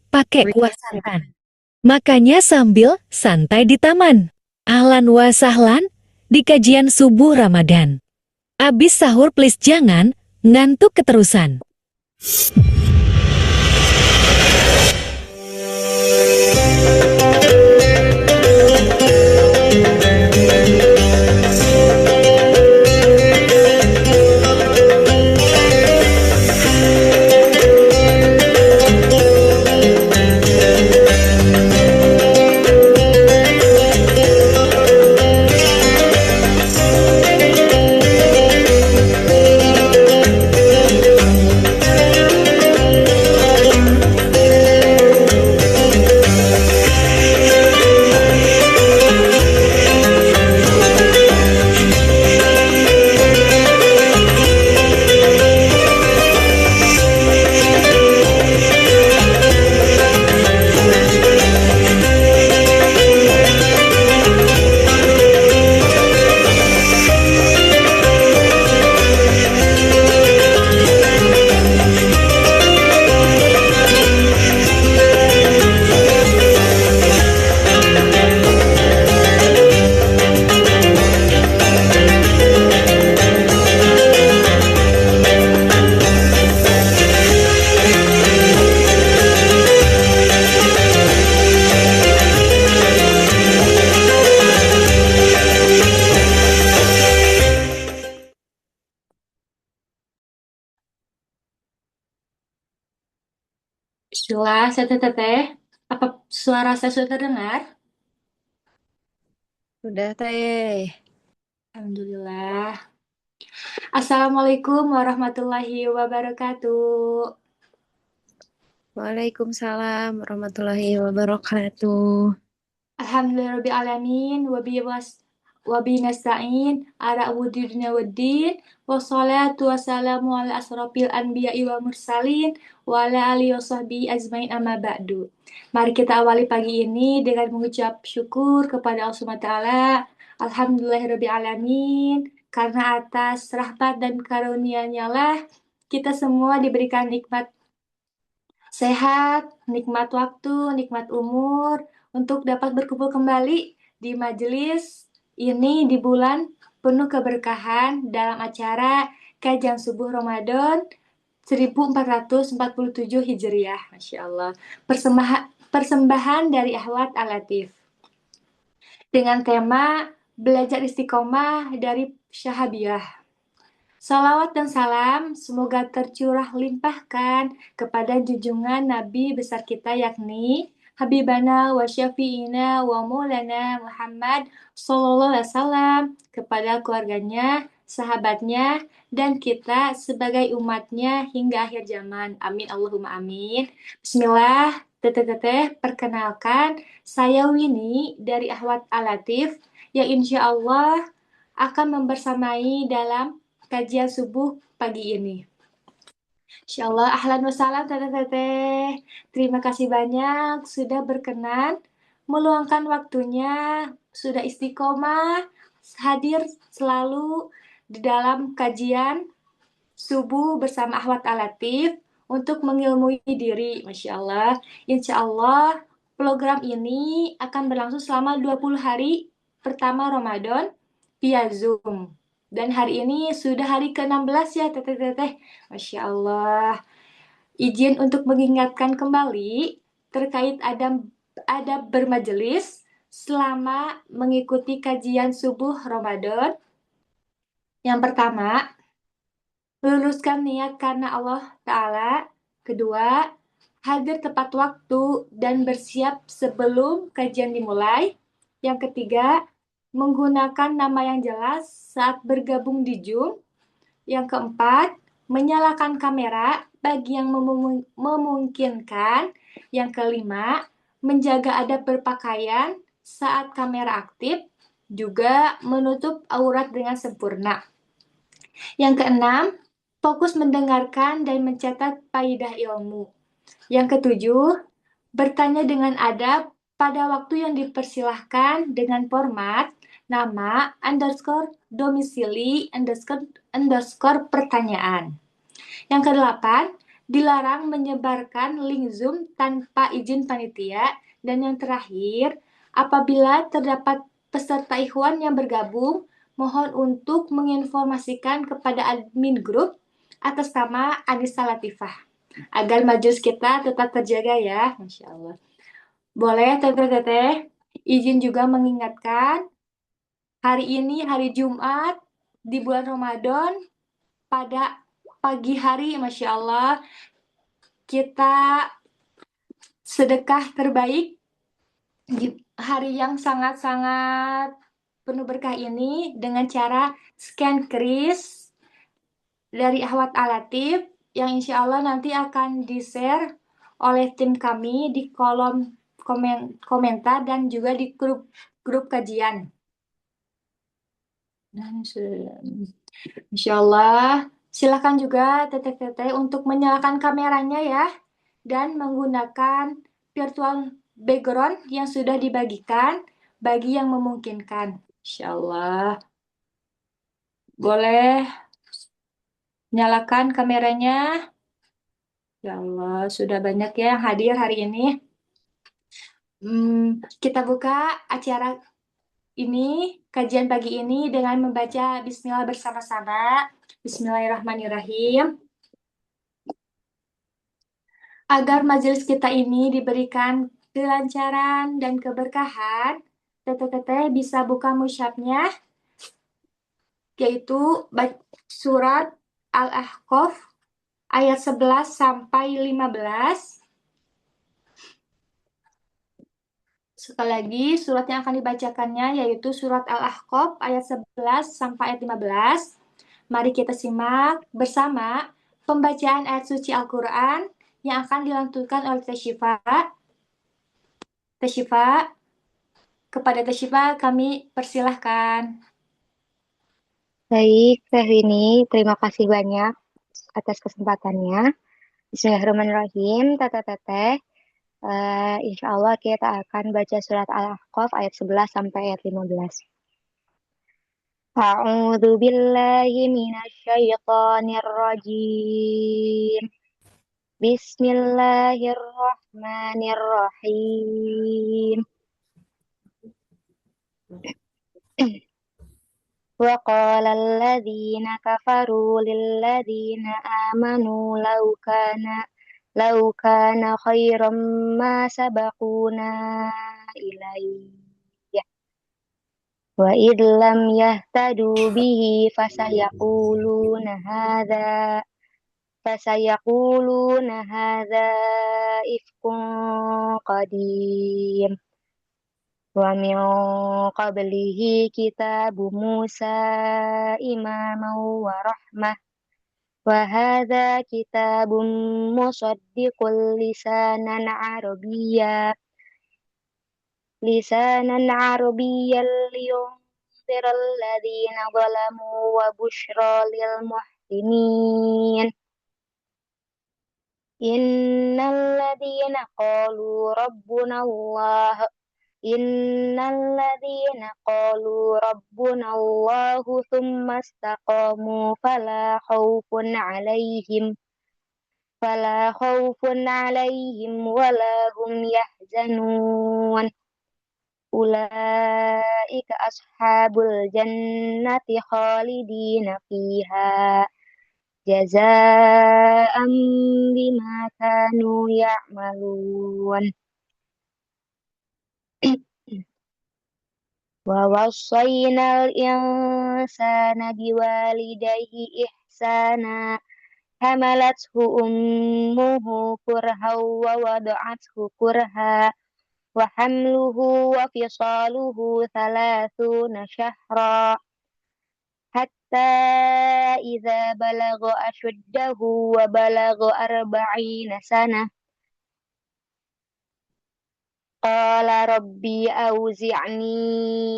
pakai Wih, kuah santan. Makanya sambil santai di taman. Ahlan wa sahlan di kajian subuh Ramadan. Abis sahur please jangan ngantuk keterusan. Bismillah, saya teteh. Apa suara saya sudah terdengar? sudah teh. Alhamdulillah. Assalamualaikum warahmatullahi wabarakatuh. Waalaikumsalam warahmatullahi wabarakatuh. Alhamdulillahirrabbilalamin. Wabi nasta'in. Ala wudidna waddin. Wassalatu wassalamu ala asrafil anbiya'i wa mursalin. Wa ala alihi wa sahbihi ajmain amma ba'du. Mari kita awali pagi ini dengan mengucap syukur kepada Allah SWT. Alhamdulillahirrabbilalamin. Karena atas rahmat dan karunia-Nya lah kita semua diberikan nikmat sehat, nikmat waktu, nikmat umur untuk dapat berkumpul kembali di majelis ini di bulan penuh keberkahan dalam acara kajian subuh Ramadan 1447 Hijriah. Masya Allah. Persembahan dari Ahwat Al-Latif dengan tema belajar istiqomah dari Syahabiyah. Salawat dan salam semoga tercurah limpahkan kepada junjungan Nabi besar kita yakni Habibana wa Syafi'ina wa Maulana Muhammad Sallallahu Alaihi Wasallam, kepada keluarganya, sahabatnya, dan kita sebagai umatnya hingga akhir zaman. Amin Allahumma amin. Bismillah, teteh-teteh, perkenalkan saya Winnie dari Ahwat Al-Latif yang insya Allah akan membersamai dalam kajian subuh pagi ini. Insyaallah, ahlan wa salam teteh-teteh. Terima kasih banyak sudah berkenan meluangkan waktunya, sudah istiqomah hadir selalu di dalam kajian subuh bersama Ahwat Al-Latif untuk mengilmui diri. Masya Allah. Insya Allah program ini akan berlangsung selama 20 hari pertama Ramadan via Zoom. Dan hari ini sudah hari ke-16 ya teteh-teteh. Masya Allah. Izin untuk mengingatkan kembali terkait adab bermajelis selama mengikuti kajian subuh Ramadan. Yang pertama, luruskan niat karena Allah Ta'ala. Kedua, hadir tepat waktu dan bersiap sebelum kajian dimulai. Yang ketiga, menggunakan nama yang jelas saat bergabung di Zoom. Yang keempat, menyalakan kamera bagi yang memungkinkan. Yang kelima, menjaga adab berpakaian saat kamera aktif, juga menutup aurat dengan sempurna. Yang keenam, fokus mendengarkan dan mencatat faidah ilmu. Yang ketujuh, bertanya dengan adab pada waktu yang dipersilahkan dengan format nama underscore domisili underscore pertanyaan. Yang kedelapan, Dilarang menyebarkan link Zoom tanpa izin panitia. Dan yang terakhir, apabila terdapat peserta ikhwan yang bergabung, mohon untuk menginformasikan kepada admin grup atas nama Anissa Latifah agar majelis kita tetap terjaga ya, Masya Allah. Boleh teteh-teteh izin juga mengingatkan hari ini hari Jumat di bulan Ramadan pada pagi hari, Masya Allah, kita sedekah terbaik di hari yang sangat-sangat penuh berkah ini dengan cara scan kris dari Ahwat Alatif yang insya Allah nanti akan di-share oleh tim kami di kolom komentar dan juga di grup kajian. Dan insya Allah silakan juga teteh-teteh untuk menyalakan kameranya ya dan menggunakan virtual background yang sudah dibagikan bagi yang memungkinkan. Insya Allah. Boleh nyalakan kameranya. Ya Allah, sudah banyak ya yang hadir hari ini. Kita buka acara ini, kajian pagi ini dengan membaca Bismillah bersama-sama. Bismillahirrahmanirrahim. Agar majelis kita ini diberikan kelancaran dan keberkahan, teteh-teteh bisa buka musyafnya, yaitu surat Al-Ahqaf ayat 11 sampai 15. Sekali lagi, surat yang akan dibacakannya yaitu surat Al-Ahqaf ayat 11 sampai ayat 15. Mari kita simak bersama pembacaan ayat suci Al-Quran yang akan dilantunkan oleh Teh Syifa. Teh Syifa, kepada Teh Syifa kami persilahkan. Baik, Teh Rini, terima kasih banyak atas kesempatannya. Bismillahirrahmanirrahim, teteh-teteh. Insya Allah kita akan baca surat Al-Ahqaf ayat 11 sampai ayat 15. A'udzu billahi minasyaitonir rajim. Bismillahirrahmanirrahim. وقال الذين كفروا للذين آمنوا لو كان خيرا ما سبقونا إليه وإذ لم يهتدوا به فسيقولون هذا إفك قديم ومن قبله كتاب موسى إماما ورحمة وهذا كتاب مصدق لسانا عربيا لينذر الذين ظلموا وبشرى للمحسنين إن الذين قالوا ربنا الله ثم استقاموا فلا خوف عليهم ولا هم يحزنون أولئك أصحاب الجنة خالدين فيها جزاء بما كانوا يعملون ووصينا الإنسان بوالديه إحسانا حملته أمه كرها ووضعته كرها وحمله وفصاله 30 شهرا حتى إذا بلغ أشده وبلغ 40 سنة قال ربي أوزعني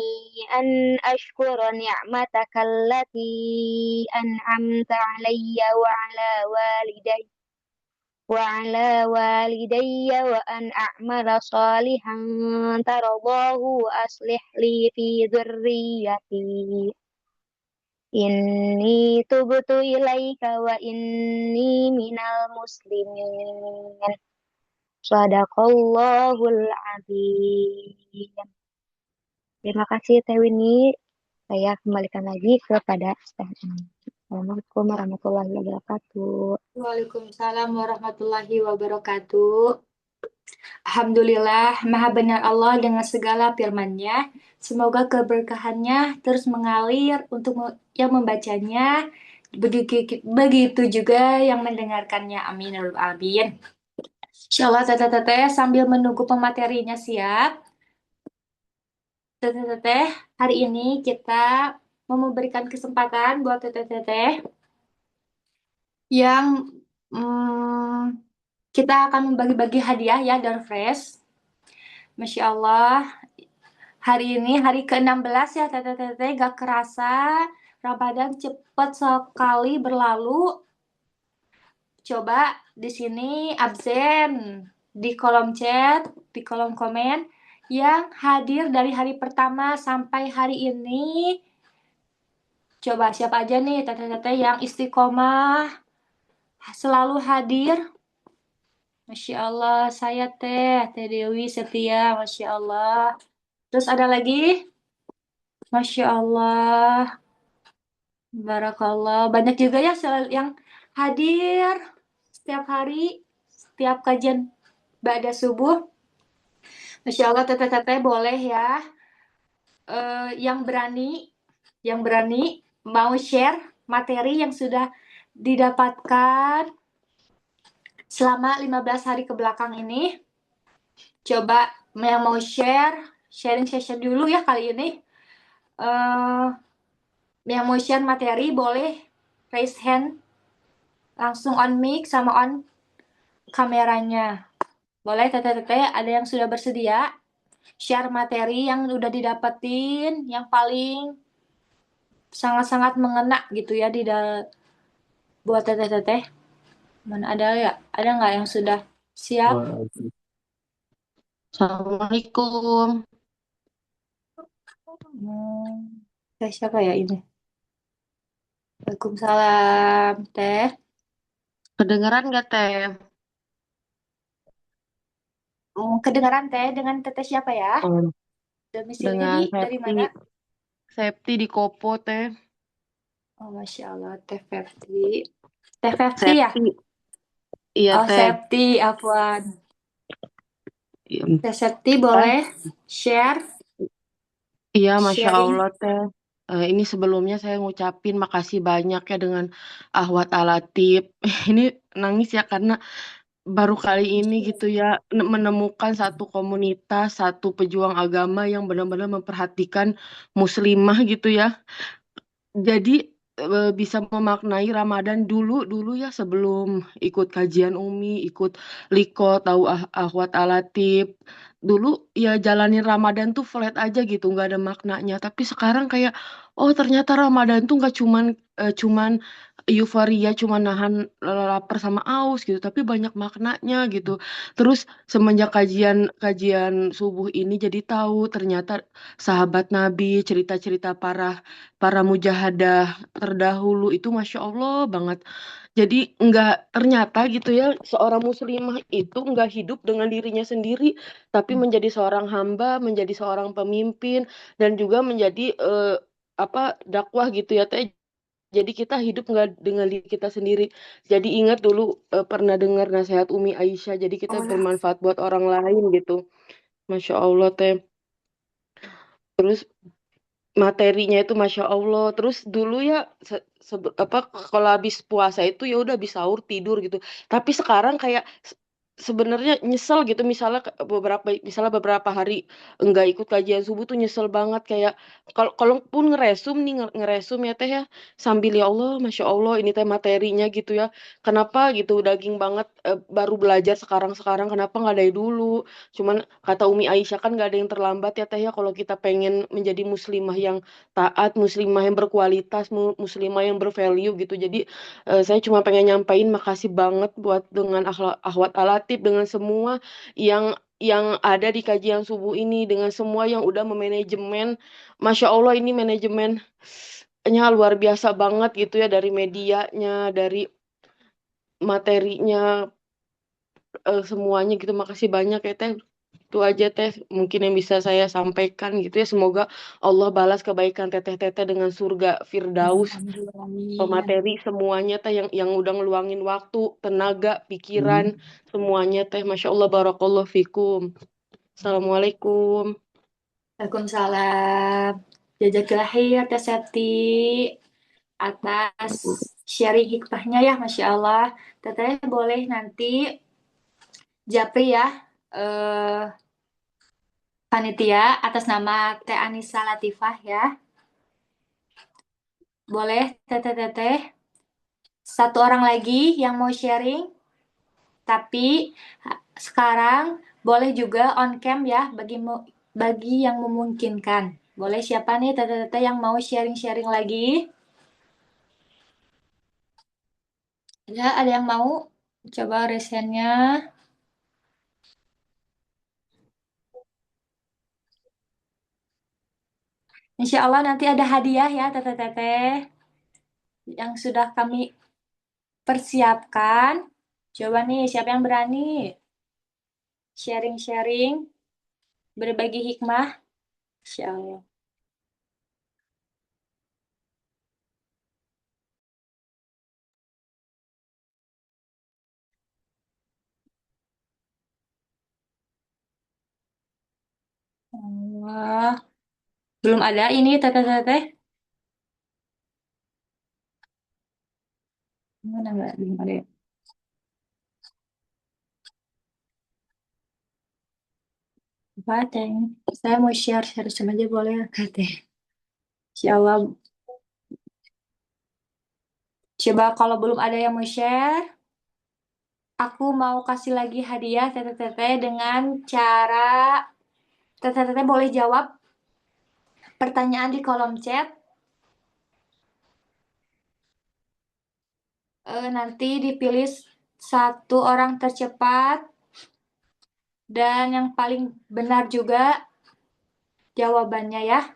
أن أشكر نعمتك التي أنعمت علي وعلى والدي وأن أعمل صالحا ترضاه وأصلح لي في ذريتي Inni tubtu ilaika wa inni minal muslimin. Sadaqallahul adzim. Terima kasih Teh Winnie. Saya kembalikan lagi kepada Ustaz. Assalamualaikum warahmatullahi wabarakatuh. Waalaikumsalam warahmatullahi wabarakatuh. Alhamdulillah, Maha benar Allah dengan segala firman-Nya. Semoga keberkahannya terus mengalir untuk yang membacanya. Begitu juga yang mendengarkannya. Amin. Ya Rabbal Alamin. Insyaallah teteh-teteh sambil menunggu pematerinya siap. Teteh-teteh, hari ini kita mau memberikan kesempatan buat teteh-teteh yang kita akan membagi-bagi hadiah ya dari Fresh. Masya Allah, hari ini hari ke-16 ya teteh-teteh, gak kerasa Ramadan cepet sekali berlalu. Coba di sini absen di kolom chat, di kolom komen yang hadir dari hari pertama sampai hari ini. Coba siapa aja nih teteh-teteh yang istiqomah selalu hadir. Masya Allah, saya Teh Dewi Setia, Masya Allah. Terus ada lagi, Masya Allah, Barakallah. Banyak juga ya yang hadir setiap hari, setiap kajian Ba'da subuh. Masya Allah, teteh-teteh boleh ya, yang berani mau share materi yang sudah didapatkan selama 15 hari ke belakang ini. Coba yang mau sharing session dulu ya kali ini. Yang mau share materi boleh raise hand, langsung on mic sama on kameranya. Boleh teteh-teteh, ada yang sudah bersedia share materi yang udah didapetin, yang paling sangat-sangat mengena gitu ya buat teteh-teteh. Mana ada ya? Ada nggak yang sudah siap? Assalamualaikum. Siapa ya ini? Waalaikumsalam, Teh. Kedengeran gak Teh? Kedengaran Teh, dengan Teteh siapa ya? Oh, Domisilinya dengan dari mana? Septi di Kopo Teh. Oh, Masya Allah, Teh Febri. Teh Febri ya? Septi. Iya Oh, Teh. Septi, Afwan. Iya, Teh Septi boleh share, Iya, Masya sharing. Allah Teh. Ini sebelumnya saya ngucapin makasih banyak ya dengan Ahwat Alatif. Ini nangis ya karena baru kali ini gitu ya menemukan satu komunitas, satu pejuang agama yang benar-benar memperhatikan muslimah gitu ya. Jadi bisa memaknai Ramadan dulu dulu ya sebelum ikut kajian Umi, ikut Liko, tahu Ahwat Alatip. Dulu ya jalanin Ramadan tuh flat aja gitu, nggak ada maknanya. Tapi sekarang kayak, oh ternyata Ramadan tuh nggak cuman euforia, cuman nahan lapar sama aus gitu, tapi banyak maknanya gitu. Terus semenjak kajian kajian subuh ini jadi tahu ternyata sahabat Nabi, cerita-cerita para mujahadah terdahulu itu Masya Allah banget. Jadi nggak ternyata gitu ya seorang muslimah itu nggak hidup dengan dirinya sendiri, tapi menjadi seorang hamba, menjadi seorang pemimpin dan juga menjadi dakwah gitu ya Teh. Jadi kita hidup nggak dengan diri kita sendiri. Jadi ingat dulu pernah dengar nasihat Umi Aisyah. Jadi kita bermanfaat buat orang lain gitu. Masya Allah Teh. Terus materinya itu Masya Allah. Terus dulu ya kalau habis puasa itu ya udah habis sahur tidur gitu. Tapi sekarang kayak sebenarnya nyesel gitu misalnya beberapa hari enggak ikut kajian subuh tuh nyesel banget kayak kalaupun ngeresum nih ngeresum ya Teh ya sambil ya Allah Masya Allah ini teh materinya gitu ya kenapa gitu daging banget baru belajar sekarang kenapa nggak dari dulu. Cuman kata Umi Aisyah kan nggak ada yang terlambat ya Teh ya kalau kita pengen menjadi muslimah yang taat, muslimah yang berkualitas, muslimah yang bervalue gitu. Jadi saya cuma pengen nyampain makasih banget buat dengan Ahwat Alatif, dengan semua yang ada di kajian subuh ini, dengan semua yang udah memanajemen. Masya Allah ini manajemen luar biasa banget gitu ya, dari medianya, dari materinya, semuanya gitu. Makasih banyak ya Teh. Itu aja Teh mungkin yang bisa saya sampaikan gitu ya. Semoga Allah balas kebaikan Teteh-teteh dengan surga Firdaus. Amin, amin. Pemateri semuanya Teh yang udah ngeluangin waktu, tenaga, pikiran, semuanya Teh. Masya Allah, barakallah fikum. Assalamualaikum. Waalaikumsalam. Jazakallah khair Teh Septi atas sharing hikmahnya ya, Masya Allah. Teteh boleh nanti japri ya, eh, panitia atas nama Teh Anissa Latifah ya. Boleh teteh-teteh. Satu orang lagi yang mau sharing, tapi sekarang boleh juga on cam ya, bagi yang memungkinkan. Boleh siapa nih teteh-teteh yang mau sharing-sharing lagi? Ya, ada yang mau? Coba resennya. Insya Allah nanti ada hadiah ya teteh-teteh yang sudah kami persiapkan. Coba nih, siapa yang berani sharing-sharing, berbagi hikmah? Insya Allah. Wah, belum ada ini teteh-teteh. Mana nggak? Belum ada ya? Apa Teh? Saya mau share sama aja boleh ya Kak Teh? Insya Allah. Coba kalau belum ada yang mau share, aku mau kasih lagi hadiah teteh-teteh dengan cara teteh-teteh boleh jawab pertanyaan di kolom chat. Nanti dipilih satu orang tercepat dan yang paling benar juga jawabannya ya.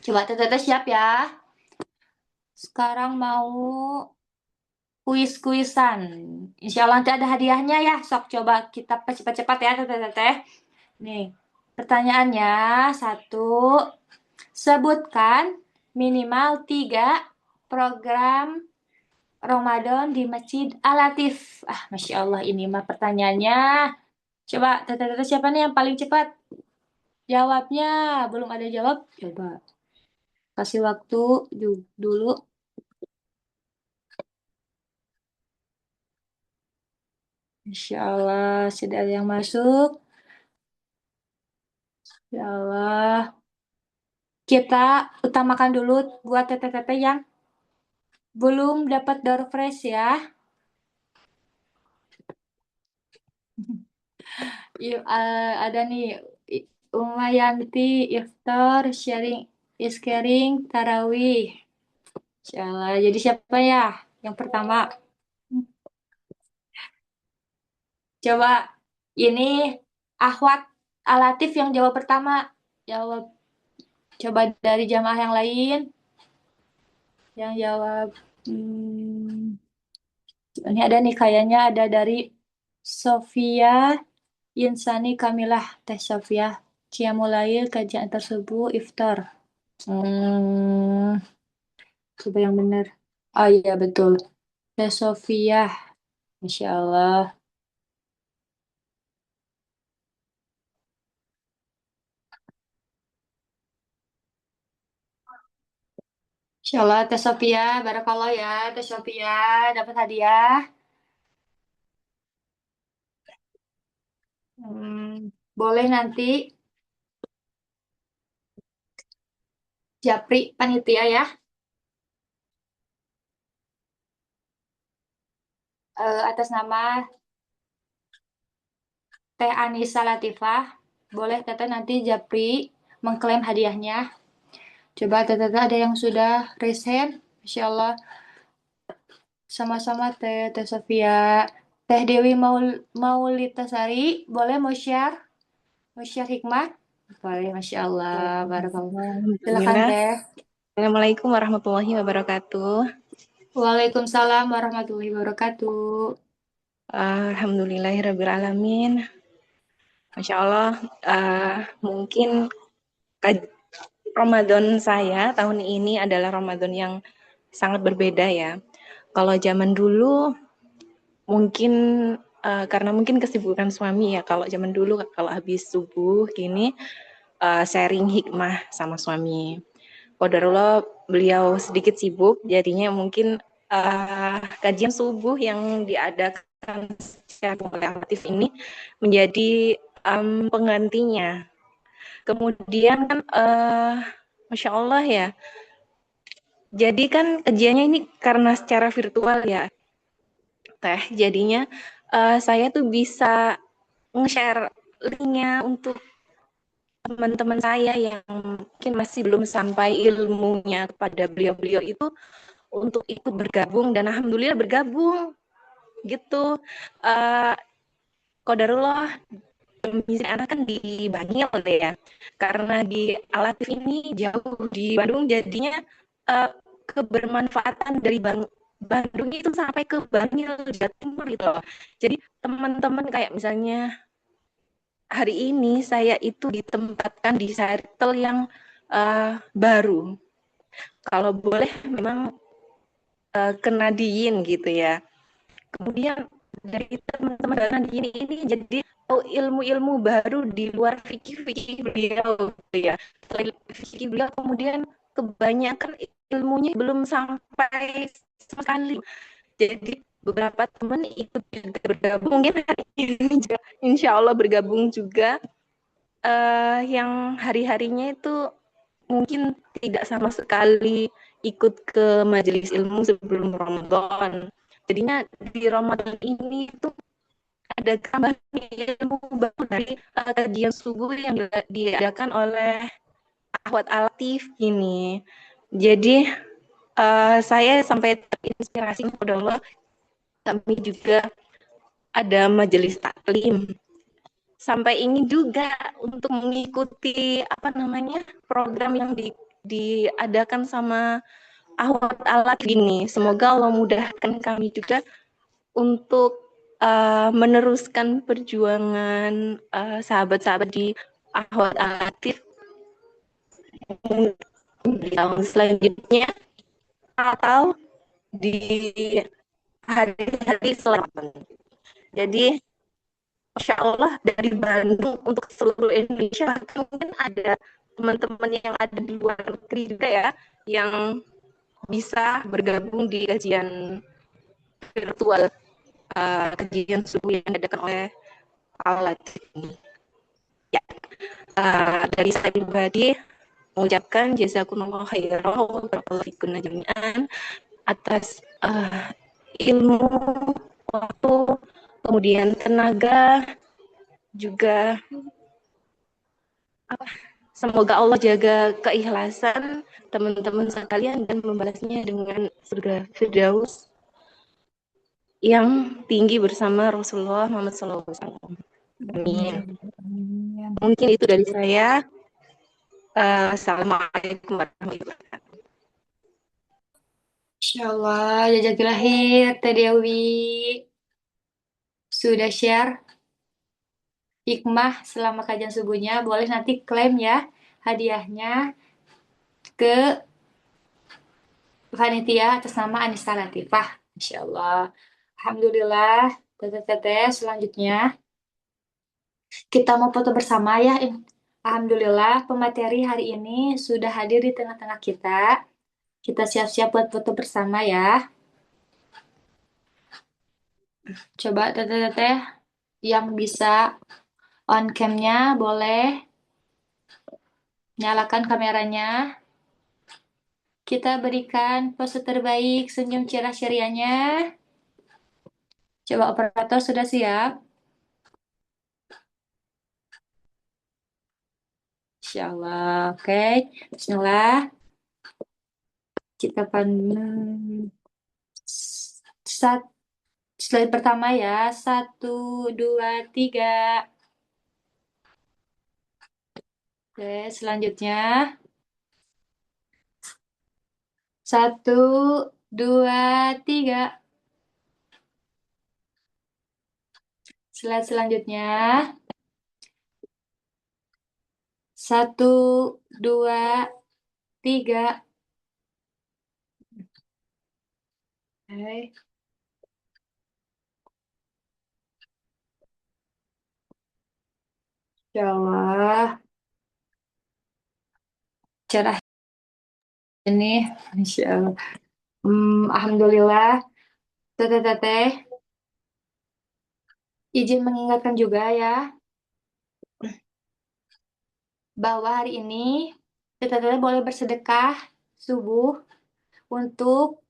Coba teteh-teteh siap ya. Sekarang mau kuis-kuisan. Insya Allah nanti ada hadiahnya ya. Sok coba kita cepat-cepat ya teteh-teteh. Nih, pertanyaannya satu. Sebutkan minimal 3 program Ramadan di Masjid Al-Latif. Ah, Masya Allah ini mah pertanyaannya. Coba teteh-teteh siapa nih yang paling cepat? Jawabnya. Belum ada jawab? Coba. Kasih waktu dulu. Insya Allah sudah ada yang masuk. Ya Allah. Kita utamakan dulu buat teteh-teteh yang belum dapat door prize ya. Yuk, ada nih Umayanti Iftar sharing is caring Tarawih. Insya Allah. Jadi siapa ya yang pertama? Coba ini Ahwat Alatif yang jawab pertama. Jawab. Coba dari jamaah yang lain yang jawab. Ini ada nih kayaknya ada dari Sofia Insani Kamilah Teh Sofia. Qiyamulail kajian tersebut iftar. Hmm, coba yang benar. Oh iya betul. Teh Sofia. Masya Allah. Insya Allah Teh Sofia. Barakallah ya Teh Sofia. Dapat hadiah. Boleh nanti japri panitia ya. Atas nama Teh Anissa Latifah. Boleh teteh nanti japri mengklaim hadiahnya. Coba teteh ada yang sudah resen. Insya Allah. Sama-sama Teh Sofia. Teh Dewi Maulitasari, boleh mau share? Mau share hikmah? Boleh, Masya Allah. Barakallah. Silakan Alhamdulillah. Teh. Assalamualaikum warahmatullahi wabarakatuh. Waalaikumsalam warahmatullahi wabarakatuh. Alhamdulillahirrabbilalamin. Masya Allah, mungkin Ramadan saya tahun ini adalah Ramadan yang sangat berbeda ya. Kalau zaman dulu mungkin karena mungkin kesibukan suami ya. Kalau zaman dulu kalau habis subuh gini sharing hikmah sama suami. Qadarullah beliau sedikit sibuk, jadinya mungkin kajian subuh yang diadakan secara kumulatif ini menjadi penggantinya. Kemudian kan, masya Allah ya. Jadi kan kajiannya ini karena secara virtual ya, Teh. Jadinya saya tuh bisa nge-share linknya untuk teman-teman saya yang mungkin masih belum sampai ilmunya kepada beliau-beliau itu untuk ikut bergabung dan alhamdulillah bergabung gitu. Qadarullah misi anak kan di Bangil deh ya, karena di Alatif ini jauh di Bandung, jadinya kebermanfaatan dari Bandung itu sampai ke Bangil, Jawa Timur gitu loh. Jadi teman-teman kayak misalnya hari ini saya itu ditempatkan di circle yang baru. Kalau boleh memang ke Nadiyin gitu ya. Kemudian dari teman-teman dari Nadiyin ini jadi tahu ilmu-ilmu baru di luar fikih-fikih beliau gitu ya. Selain fikih beliau kemudian kebanyakan ilmunya belum sampai sekali. Jadi beberapa teman ikut juga bergabung, mungkin hari ini juga insya Allah bergabung juga yang hari-harinya itu mungkin tidak sama sekali ikut ke majelis ilmu sebelum Ramadan. Jadinya di Ramadan ini tuh ada tambahan ilmu baru dari kajian subuh yang diadakan oleh Ahwat Alatif ini. Jadi saya sampai terinspirasi kepada Allah, kami juga ada majelis taklim. Sampai ingin juga untuk mengikuti program yang diadakan sama Ahwat Alat ini. Semoga Allah mudahkan kami juga untuk meneruskan perjuangan sahabat-sahabat di Ahwat Alatif di tahun selanjutnya atau di hari-hari selanjutnya. Jadi Masya Allah dari Bandung untuk seluruh Indonesia, mungkin ada teman-teman yang ada di luar negeri juga ya, yang bisa bergabung di kajian virtual, kajian subuh yang diadakan oleh Alat ini. Ya, dari saya pribadi mengucapkan jazakumullah khairan wa barakallahu fikum jami'an atas ilmu, waktu, kemudian tenaga, juga semoga Allah jaga keikhlasan teman-teman sekalian dan membalasnya dengan surga Firdaus yang tinggi bersama Rasulullah Muhammad SAW. Amin. Mungkin itu dari saya. Assalamualaikum warahmatullahi wabarakatuh. Insyaallah, jazakallahu Teh Dewi. Sudah share hikmah selama kajian subuhnya. Boleh nanti klaim ya hadiahnya ke panitia atas nama Anissa Latifah. Insyaallah. Alhamdulillah. Teteh-teteh selanjutnya kita mau foto bersama ya. Alhamdulillah pemateri hari ini sudah hadir di tengah-tengah kita. Kita siap-siap buat foto bersama ya. Coba teteh-teteh yang bisa on cam-nya boleh nyalakan kameranya. Kita berikan pose terbaik senyum cerah cerianya. Coba operator sudah siap? Insyaallah. Oke. Bismillah. Kita pandang slide pertama ya. 1, 2, 3. Oke, selanjutnya 1, 2, 3. Slide selanjutnya. 1, 2, 3. Oke. Ya Allah, cerah ini. Masya Allah. Alhamdulillah. Teteh-teteh, izin mengingatkan juga ya, bahwa hari ini teteh-teteh boleh bersedekah subuh untuk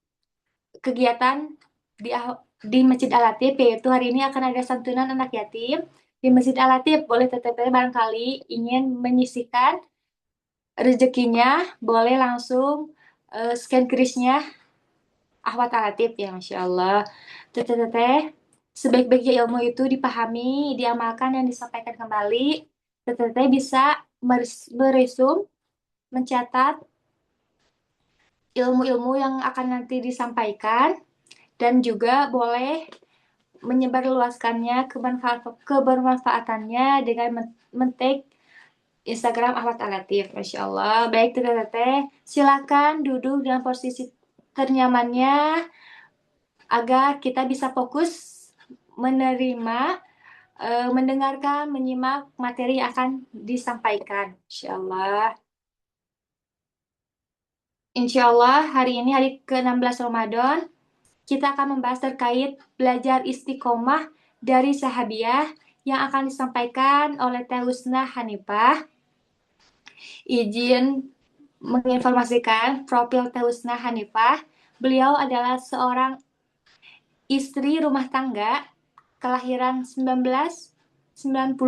kegiatan di Masjid Al-Latif, yaitu hari ini akan ada santunan anak yatim di Masjid Al-Latif. Boleh teteh-teteh barangkali ingin menyisihkan rezekinya, boleh langsung scan krisnya Ahwat Al-Latif ya, Masya Allah. Teteh-teteh, sebaik-baiknya ilmu itu dipahami, diamalkan, dan disampaikan kembali. Teteh-teteh bisa meresum, mencatat ilmu-ilmu yang akan nanti disampaikan, dan juga boleh menyebarluaskannya, kebermanfaatannya dengan men-tag Instagram Ahwat Al-Latif. Masya Allah. Baik teteh-teteh, silakan duduk dalam posisi ternyamannya agar kita bisa fokus menerima, mendengarkan, menyimak materi yang akan disampaikan. Insya Allah. Insya Allah hari ini hari ke-16 Ramadan, kita akan membahas terkait belajar istiqomah dari sahabiah yang akan disampaikan oleh Teh Husna Hanifah. Izin menginformasikan profil Teh Husna Hanifah. Beliau adalah seorang istri rumah tangga, kelahiran 1992,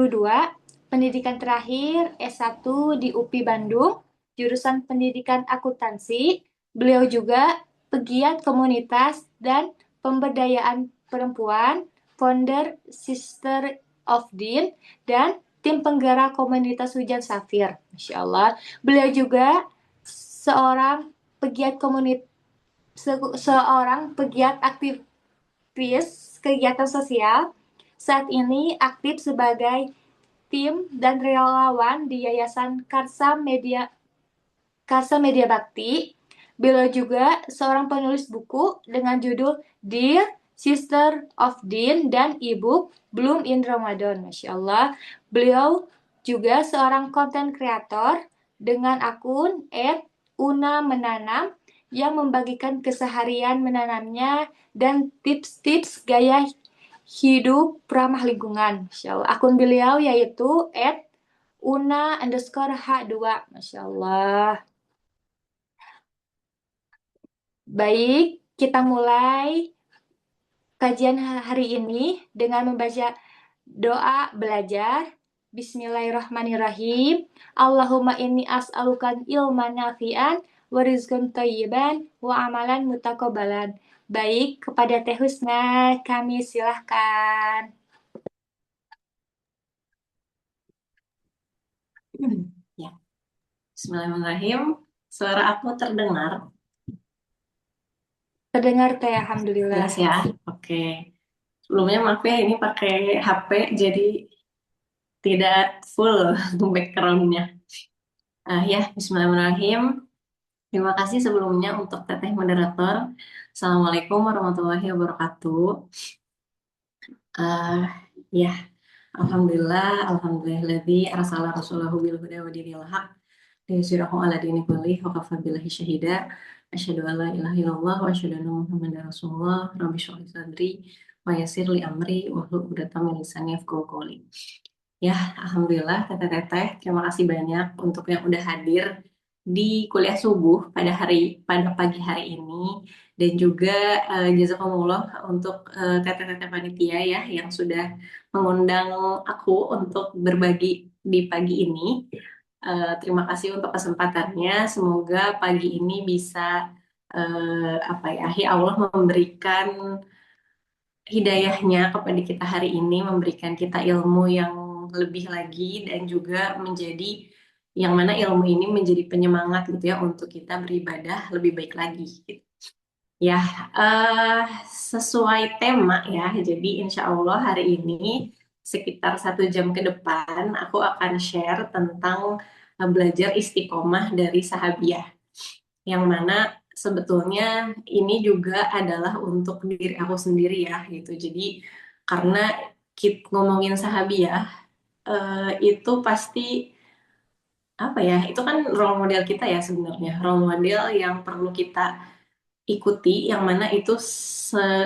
pendidikan terakhir S1 di UPI Bandung, jurusan pendidikan akuntansi. Beliau juga pegiat komunitas dan pemberdayaan perempuan, founder Sister of Din, dan tim penggerak komunitas Hujan Safir. Masya Allah. Beliau juga seorang pegiat aktivis kegiatan sosial. Saat ini aktif sebagai tim dan relawan di Yayasan Karsa Media Bakti. Beliau juga seorang penulis buku dengan judul Dear Sister of Din dan e-book Bloom in Ramadan. Masya Allah. Beliau juga seorang konten kreator dengan akun @una_menanam yang membagikan keseharian menanamnya dan tips-tips gaya hidup ramah lingkungan. Masya Allah. Akun beliau yaitu @una_h2. Masya Allah. Baik, kita mulai kajian hari ini dengan membaca doa belajar. Bismillahirrahmanirrahim. Allahumma inni as'alukan ilman nafi'an wa rizqan thayyiban wa amalan mutaqabbalan. Baik, kepada Teh Husna kami silahkan. Ya. Bismillahirrahmanirrahim. Suara aku terdengar? Terdengar Teh, alhamdulillah. Jelas ya? Oke. Sebelumnya maaf ya, ini pakai HP jadi tidak full backgroundnya. Ya, Bismillahirrahmanirrahim. Terima kasih sebelumnya untuk Teteh Moderator. Assalamualaikum warahmatullahi wabarakatuh. Ya, Alhamdulillahilladzi arsala rasulahu bil huda wa dinil haq liyuzhirahu ala dini kullih wa kafa billahi syahida. Asyhadu an la ilaha illallah wa asyhadu anna Muhammadar Rasulullah. Rabbi shrah li sadri wa yassir li amri wahlul 'uqdatam min lisani yafqahu qawli. Ya, alhamdulillah teteh-teteh, terima kasih banyak untuk yang udah hadir di kuliah subuh pada pagi hari ini, dan juga jazakumullah untuk teteh-teteh panitia ya yang sudah mengundang aku untuk berbagi di pagi ini. Terima kasih untuk kesempatannya. Semoga pagi ini bisa Allah memberikan hidayahnya kepada kita hari ini, memberikan kita ilmu yang lebih lagi, dan juga menjadi yang mana ilmu ini menjadi penyemangat gitu ya untuk kita beribadah lebih baik lagi gitu. Ya, eh, sesuai tema ya. Jadi insya Allah hari ini sekitar 1 jam ke depan aku akan share tentang belajar istiqomah dari sahabiah. Yang mana sebetulnya ini juga adalah untuk diri aku sendiri ya gitu. Jadi karena kita ngomongin sahabiah itu pasti apa ya? Itu kan role model kita ya sebenarnya. Role model yang perlu kita ikuti, yang mana itu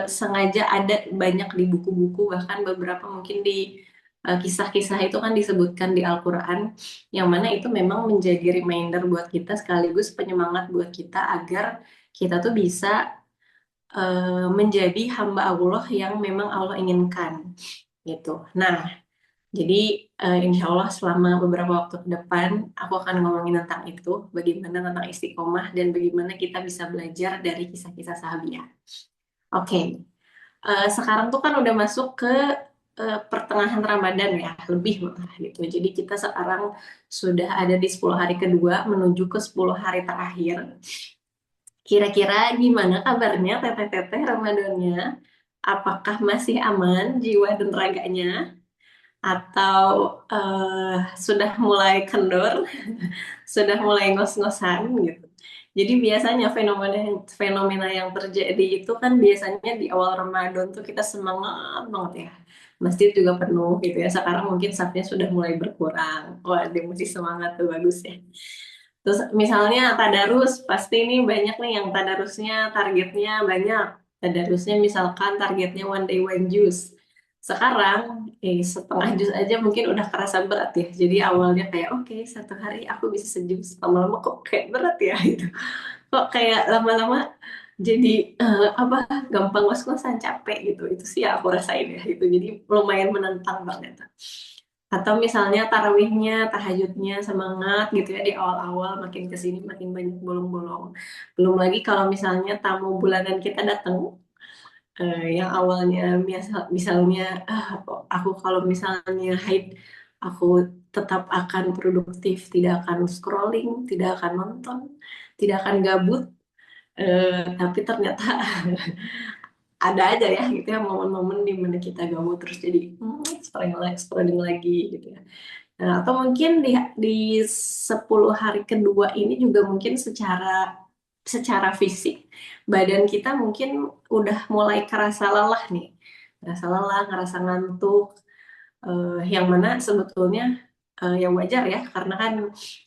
sengaja ada banyak di buku-buku, bahkan beberapa mungkin di kisah-kisah itu kan disebutkan di Al-Quran, yang mana itu memang menjadi reminder buat kita sekaligus penyemangat buat kita agar kita tuh bisa menjadi hamba Allah yang memang Allah inginkan gitu. Nah, jadi insya Allah selama beberapa waktu ke depan aku akan ngomongin tentang itu, bagaimana tentang istiqomah dan bagaimana kita bisa belajar dari kisah-kisah sahabiah. Oke, sekarang tuh kan udah masuk ke pertengahan Ramadan ya, lebih malah gitu. Jadi kita sekarang sudah ada di 10 hari kedua menuju ke 10 hari terakhir. Kira-kira gimana kabarnya teteh-teteh Ramadannya? Apakah masih aman jiwa dan raganya? Atau sudah mulai kendor, sudah mulai ngos-ngosan gitu. Jadi biasanya fenomena yang terjadi itu kan biasanya di awal Ramadan tuh kita semangat banget ya. Masjid juga penuh gitu ya. Sekarang mungkin safnya sudah mulai berkurang. Wah, dia mesti semangat tuh bagus ya. Terus misalnya tadarus, pasti nih banyak nih yang tadarusnya targetnya banyak. Tadarusnya misalkan targetnya one day one juice. Sekarang setengah jus aja mungkin udah kerasa berat ya. Jadi awalnya kayak oke, 1 hari aku bisa sejus. Lama-lama kok kayak berat ya gitu. Kok kayak lama-lama jadi apa gampang ngos-ngosan capek gitu. Itu sih ya aku rasain ya itu. Jadi lumayan menantang banget. Atau misalnya tarawihnya, tahajudnya semangat gitu ya di awal-awal, makin ke sini makin banyak bolong-bolong. Belum lagi kalau misalnya tamu bulanan kita datang, yang awalnya misalnya aku kalau misalnya haid aku tetap akan produktif, tidak akan scrolling, tidak akan nonton, tidak akan gabut, tapi ternyata ada aja ya gitu ya momen-momen di mana kita gabut terus jadi scrolling lagi gitu ya. Nah, atau mungkin di 10 hari kedua ini juga mungkin secara secara fisik badan kita mungkin udah mulai kerasa lelah nih. Ngerasa lelah, ngerasa ngantuk, yang mana sebetulnya yang wajar ya karena kan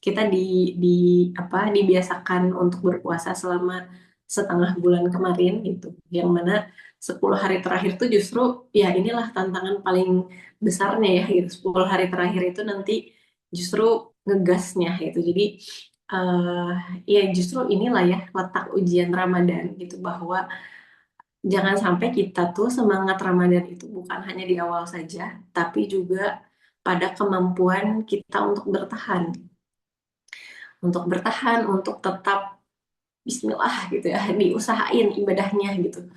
kita di apa dibiasakan untuk berpuasa selama setengah bulan kemarin gitu. Yang mana 10 hari terakhir tuh justru ya inilah tantangan paling besarnya ya gitu. 10 hari terakhir itu nanti justru ngegasnya gitu. Jadi eh ya justru inilah ya letak ujian Ramadan gitu bahwa jangan sampai kita tuh semangat Ramadan itu bukan hanya di awal saja, tapi juga pada kemampuan kita untuk bertahan. Untuk bertahan, untuk tetap Bismillah gitu ya, diusahain ibadahnya gitu.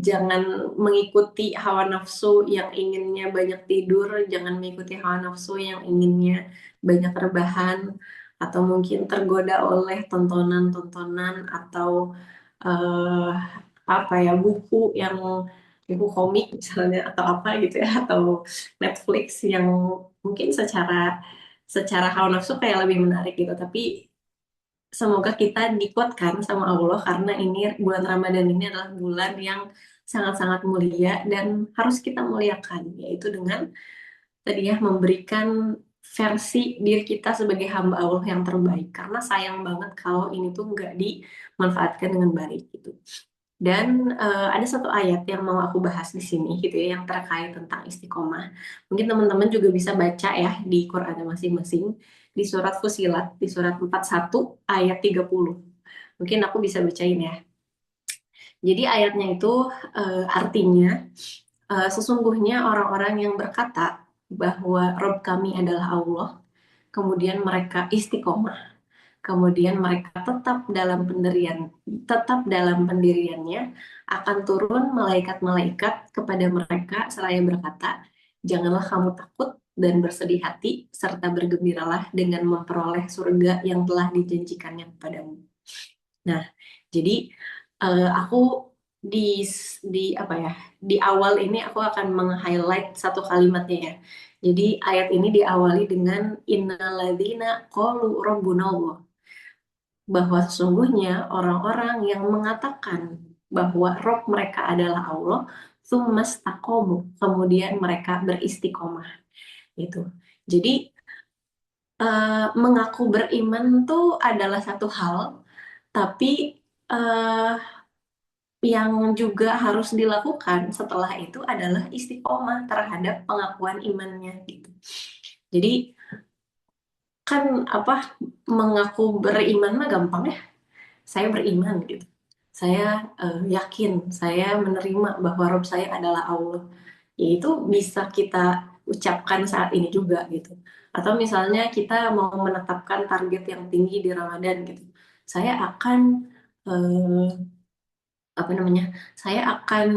Jangan mengikuti hawa nafsu yang inginnya banyak tidur, jangan mengikuti hawa nafsu yang inginnya banyak rebahan, atau mungkin tergoda oleh tontonan-tontonan atau eh, apa ya buku komik misalnya atau apa gitu ya atau Netflix yang mungkin secara secara hawa nafsu kayak lebih menarik gitu tapi semoga kita dikuatkan sama Allah karena ini bulan Ramadan ini adalah bulan yang sangat-sangat mulia dan harus kita muliakan yaitu dengan tadi ya memberikan versi diri kita sebagai hamba Allah yang terbaik karena sayang banget kalau ini tuh nggak dimanfaatkan dengan baik gitu. Dan ada satu ayat yang mau aku bahas di sini gitu ya yang terkait tentang istiqomah. Mungkin teman-teman juga bisa baca ya di Quran masing-masing di surat Fusilat di surat 41 ayat 30. Mungkin aku bisa bacain ya. Jadi ayatnya itu artinya sesungguhnya orang-orang yang berkata bahwa Rob kami adalah Allah, kemudian mereka istiqomah, kemudian mereka tetap dalam pendiriannya, akan turun malaikat-malaikat kepada mereka seraya berkata, janganlah kamu takut dan bersedih hati, serta bergembiralah dengan memperoleh surga yang telah dijanjikannya kepadamu. Nah, jadi aku di di apa ya, di awal ini aku akan meng-highlight satu kalimatnya ya. Jadi ayat ini diawali dengan innalladzina qalu rabbunallah, bahwa sesungguhnya orang-orang yang mengatakan bahwa Rob mereka adalah Allah, tsumastaqomu, kemudian mereka beristiqomah itu. Jadi mengaku beriman tuh adalah satu hal, tapi eh, yang juga harus dilakukan setelah itu adalah istiqomah terhadap pengakuan imannya gitu. Jadi kan apa, mengaku beriman mah gampang ya. Saya beriman gitu. Saya yakin, saya menerima bahwa Rob saya adalah Allah. Ya itu bisa kita ucapkan saat ini juga gitu. Atau misalnya kita mau menetapkan target yang tinggi di Ramadan gitu. Saya akan eh, apa namanya? Saya akan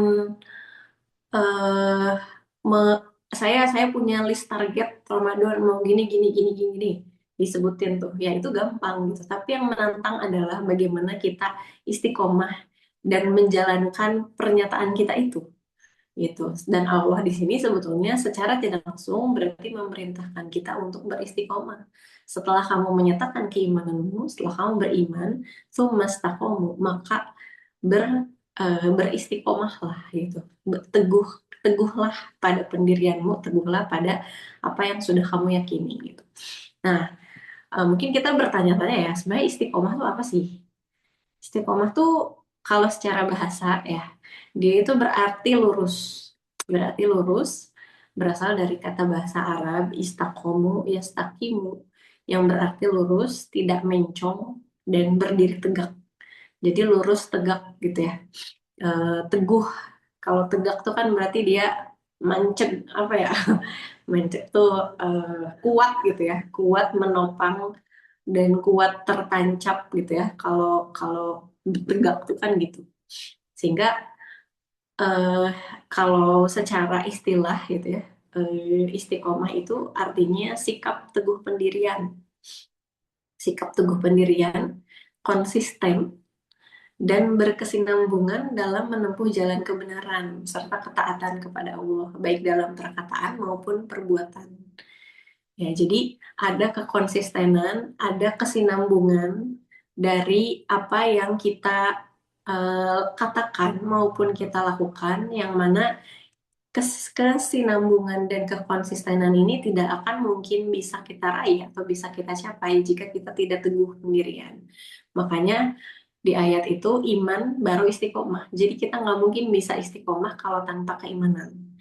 eh me- saya punya list target Ramadan mau gini gini gini gini gini, disebutin tuh ya, itu gampang gitu, tapi yang menantang adalah bagaimana kita istiqomah dan menjalankan pernyataan kita itu gitu. Dan Allah di sini sebetulnya secara tidak langsung berarti memerintahkan kita untuk beristiqomah. Setelah kamu menyatakan keimananmu, setelah kamu beriman, tsumastaqomu, maka ber beristiqomahlah gitu. Teguhlah pada pendirianmu, teguhlah pada apa yang sudah kamu yakini gitu. Nah, mungkin kita bertanya-tanya ya, sebenarnya istiqomah itu apa sih? Istiqomah tuh kalau secara bahasa ya, dia itu berarti lurus. Berarti lurus, berasal dari kata bahasa Arab istaqomu, yastaqimu, yang berarti lurus, tidak mencong, dan berdiri tegak. Jadi lurus tegak gitu ya. Teguh. Kalau tegak tuh kan berarti dia mancep apa ya? Mancep tuh kuat gitu ya, kuat menopang dan kuat tertancap gitu ya. Kalau kalau tegak tuh kan gitu. Sehingga eh, kalau secara istilah gitu ya, istiqomah itu artinya sikap teguh pendirian. Sikap teguh pendirian, konsisten, dan berkesinambungan dalam menempuh jalan kebenaran serta ketaatan kepada Allah, baik dalam perkataan maupun perbuatan. Ya, jadi ada kekonsistenan, ada kesinambungan dari apa yang kita katakan maupun kita lakukan, yang mana kesinambungan dan kekonsistenan ini tidak akan mungkin bisa kita raih atau bisa kita capai jika kita tidak teguh pendirian. Makanya di ayat itu iman baru istiqomah. Jadi kita nggak mungkin bisa istiqomah kalau tanpa keimanan.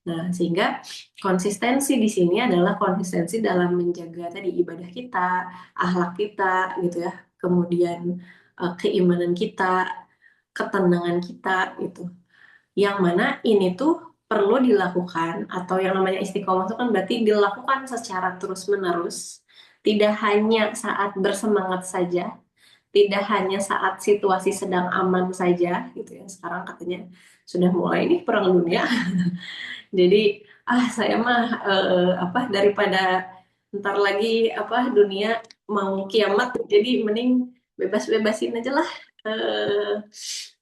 Nah, sehingga konsistensi di sini adalah konsistensi dalam menjaga tadi ibadah kita, akhlak kita gitu ya. Kemudian keimanan kita, ketenangan kita gitu. Yang mana ini tuh perlu dilakukan, atau yang namanya istiqomah itu kan berarti dilakukan secara terus-menerus, tidak hanya saat bersemangat saja, tidak hanya saat situasi sedang aman saja gitu ya. Sekarang katanya sudah mulai nih perang dunia. Jadi saya mah apa, daripada ntar lagi apa dunia mau kiamat, jadi mending bebas-bebasin aja lah,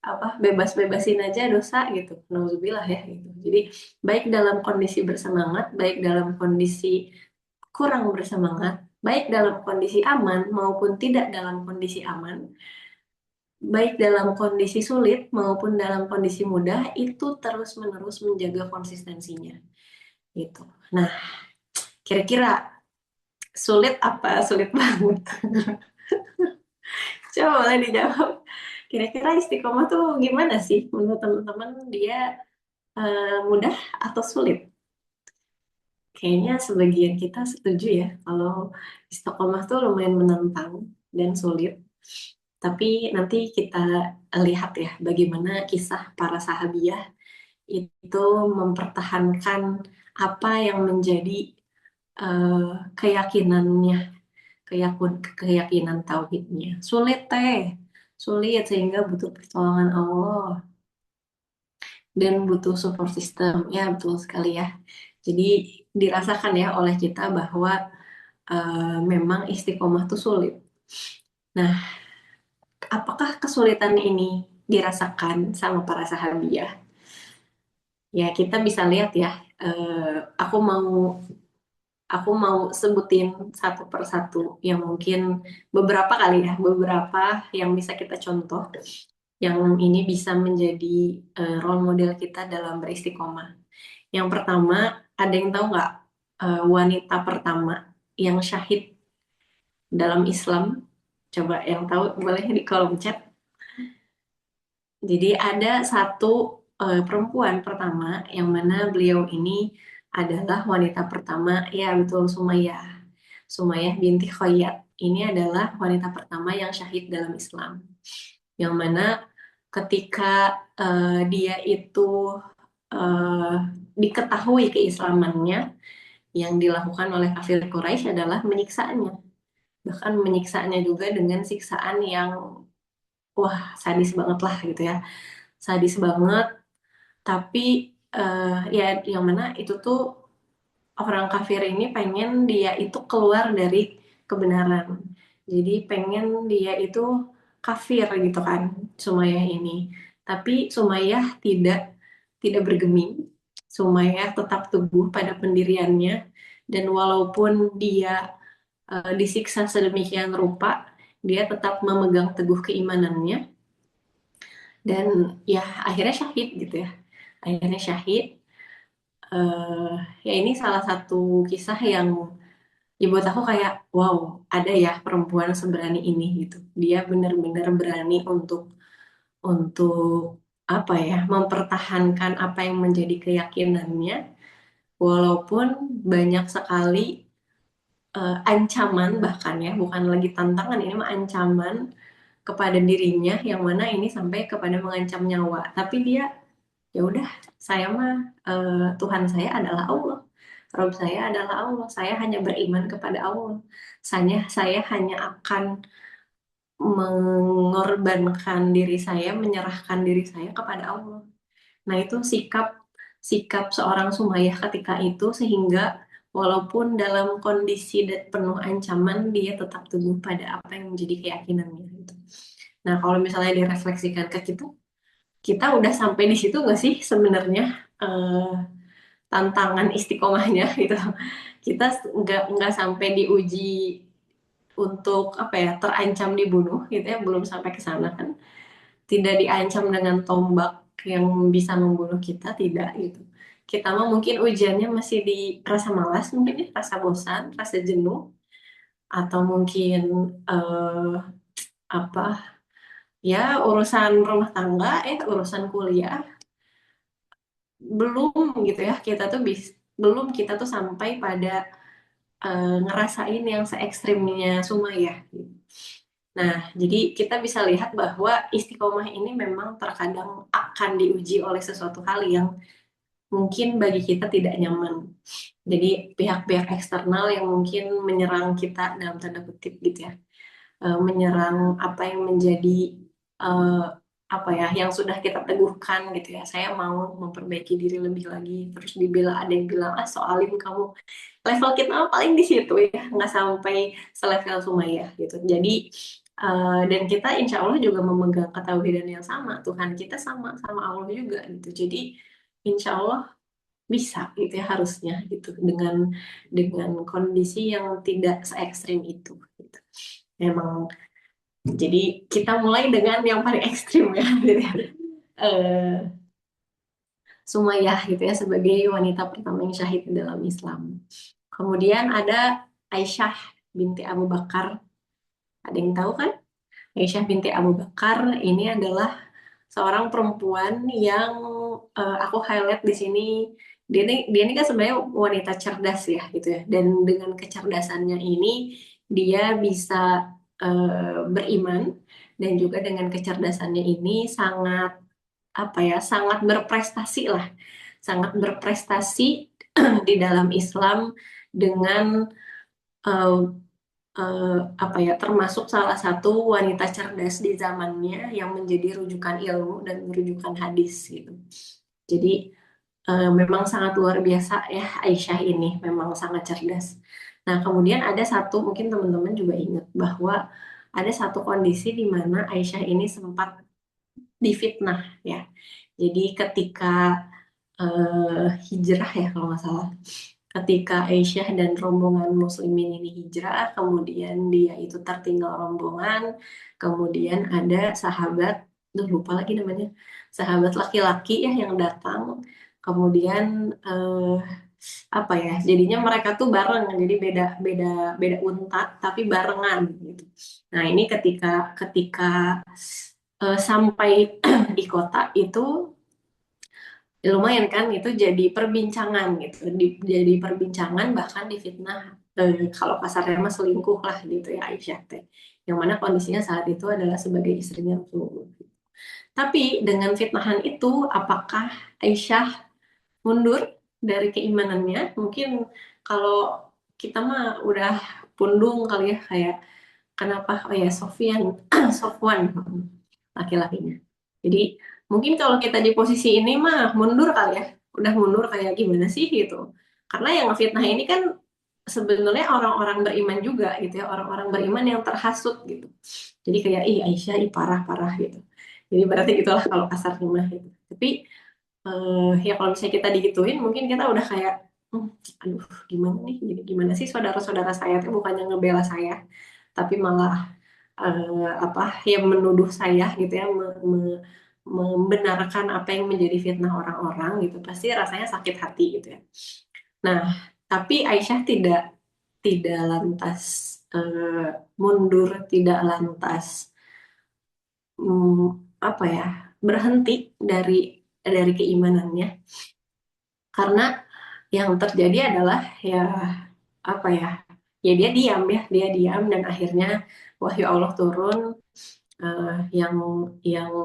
apa, bebas-bebasin aja dosa gitu. Nauzubillah ya gitu. Jadi baik dalam kondisi bersemangat, baik dalam kondisi kurang bersemangat, baik dalam kondisi aman maupun tidak dalam kondisi aman, baik dalam kondisi sulit maupun dalam kondisi mudah, itu terus-menerus menjaga konsistensinya gitu. Nah, kira-kira sulit apa sulit banget? Coba boleh dijawab. Kira-kira istiqomah tuh gimana sih menurut teman-teman? Dia mudah atau sulit? Kayaknya sebagian kita setuju ya kalau istiqomah tuh lumayan menantang dan sulit. Tapi nanti kita lihat ya bagaimana kisah para sahabiah itu mempertahankan apa yang menjadi eh, keyakinannya, keyakinan tauhidnya. Sulit teh, sulit sehingga butuh pertolongan Allah dan butuh support system. Ya, betul sekali ya. Jadi dirasakan ya oleh kita bahwa memang istiqomah tuh sulit. Nah, apakah kesulitan ini dirasakan sama para sahabiah? Ya, kita bisa lihat ya. Aku mau sebutin satu persatu yang mungkin beberapa kali ya, beberapa yang bisa kita contoh, yang ini bisa menjadi role model kita dalam beristiqomah. Yang pertama, ada yang tahu nggak wanita pertama yang syahid dalam Islam? Coba yang tahu boleh di kolom chat. Jadi ada satu perempuan pertama yang mana beliau ini adalah wanita pertama, ya betul, Sumayyah. Sumayyah binti Khayyat. Ini adalah wanita pertama yang syahid dalam Islam. Yang mana ketika dia itu eh, diketahui keislamannya, yang dilakukan oleh kafir Quraisy adalah menyiksanya. Bahkan menyiksanya juga dengan siksaan yang wah sadis banget lah gitu ya. Sadis banget, tapi ya yang mana itu tuh orang kafir ini pengen dia itu keluar dari kebenaran. Jadi pengen dia itu kafir gitu kan, Sumayyah ini. Tapi Sumayyah tidak bergeming. Sumayyah tetap teguh pada pendiriannya, dan walaupun dia disiksa sedemikian rupa, dia tetap memegang teguh keimanannya, dan ya akhirnya syahid gitu ya. Akhirnya syahid. Ya ini salah satu kisah yang ya buat aku kayak wow, ada ya perempuan seberani ini gitu. Dia benar-benar berani untuk apa ya, mempertahankan apa yang menjadi keyakinannya walaupun banyak sekali ancaman, bahkan ya bukan lagi tantangan, ini mah ancaman kepada dirinya yang mana ini sampai kepada mengancam nyawa. Tapi dia ya udah, saya mah Tuhan saya adalah Allah, Rob saya adalah Allah, saya hanya beriman kepada Allah, saya hanya akan mengorbankan diri saya, menyerahkan diri saya kepada Allah. Nah, itu sikap sikap seorang Sumayyah ketika itu, sehingga walaupun dalam kondisi penuh ancaman, dia tetap teguh pada apa yang menjadi keyakinannya gitu. Nah, kalau misalnya direfleksikan ke kita, kita udah sampai di situ nggak sih sebenarnya tantangan istiqomahnya gitu. Kita nggak sampai diuji untuk apa ya, terancam dibunuh gitu ya, belum sampai ke sana kan. Tidak diancam dengan tombak yang bisa membunuh kita, tidak gitu. Kita mah mungkin ujiannya masih di rasa malas, mungkin ya, rasa bosan, rasa jenuh, atau mungkin eh, apa ya, urusan rumah tangga, urusan kuliah, belum gitu ya, kita tuh belum kita tuh sampai pada ngerasain yang se ekstrimnya Sumayyah gitu. Nah, jadi kita bisa lihat bahwa istiqomah ini memang terkadang akan diuji oleh sesuatu hal yang mungkin bagi kita tidak nyaman. Jadi pihak-pihak eksternal yang mungkin menyerang kita dalam tanda kutip gitu ya, menyerang apa yang menjadi eh, apa ya, yang sudah kita teguhkan gitu ya. Saya mau memperbaiki diri lebih lagi, terus ada yang bilang ah soalin kamu, level kita paling di situ ya, nggak sampai selevel Sumayyah gitu. Jadi dan kita insya Allah juga memegang ketauhidan yang sama, Tuhan kita sama sama Allah juga gitu. Jadi insya Allah bisa gitu ya, harusnya gitu, dengan kondisi yang tidak se ekstrim itu gitu. Memang jadi kita mulai dengan yang paling ekstrim ya gitu ya. Eh, Sumayyah gitu ya, sebagai wanita pertama yang syahid dalam Islam. Kemudian ada Aisyah binti Abu Bakar. Ada yang tahu kan? Aisyah binti Abu Bakar ini adalah seorang perempuan yang aku highlight di sini. Dia ini kan sebenarnya wanita cerdas ya gitu ya. Dan dengan kecerdasannya ini dia bisa beriman, dan juga dengan kecerdasannya ini sangat apa ya, sangat berprestasi lah. Sangat berprestasi di dalam Islam dengan eh, apa ya, termasuk salah satu wanita cerdas di zamannya yang menjadi rujukan ilmu dan rujukan hadis gitu. Jadi memang sangat luar biasa ya Aisyah ini, memang sangat cerdas. Nah, kemudian ada satu, mungkin teman-teman juga ingat bahwa ada satu kondisi di mana Aisyah ini sempat difitnah ya. Jadi ketika hijrah ya kalau nggak salah, ketika Aisyah dan rombongan muslimin ini hijrah, kemudian dia itu tertinggal rombongan, kemudian ada sahabat, lupa lagi namanya, sahabat laki-laki ya yang datang, kemudian apa ya, jadinya mereka tuh bareng, jadi beda beda beda unta tapi barengan gitu. Nah ini ketika ketika sampai di kota itu lumayan kan itu jadi perbincangan gitu, jadi perbincangan bahkan difitnah, kalau kasarnya mah selingkuh lah gitu ya Aisyah teh, yang mana kondisinya saat itu adalah sebagai istrinya Rasulullah. Tapi dengan fitnahan itu apakah Aisyah mundur dari keimanannya? Mungkin kalau kita mah udah pundung kali ya, kayak kenapa, oh ya Sofyan Sofwan laki-lakinya. Jadi mungkin kalau kita di posisi ini mah mundur kali ya, udah mundur kayak gimana sih gitu. Karena yang fitnah ini kan sebenarnya orang-orang beriman juga gitu ya, orang-orang beriman yang terhasut gitu. Jadi kayak ih Aisyah ih parah-parah gitu. Jadi berarti gitulah kalau kasarnya mah gitu. Tapi ya kalau misalnya kita digituin mungkin kita udah kayak "Hmm, aduh gimana nih, jadi gimana sih saudara-saudara saya tuh bukannya ngebela saya tapi malah apa ya menuduh saya gitu ya, membenarkan apa yang menjadi fitnah orang-orang gitu, pasti rasanya sakit hati gitu ya. Nah, tapi Aisyah tidak lantas mundur, tidak lantas apa ya, berhenti dari keimanannya, karena yang terjadi adalah ya apa ya, ya dia diam dan akhirnya wahyu Allah turun, yang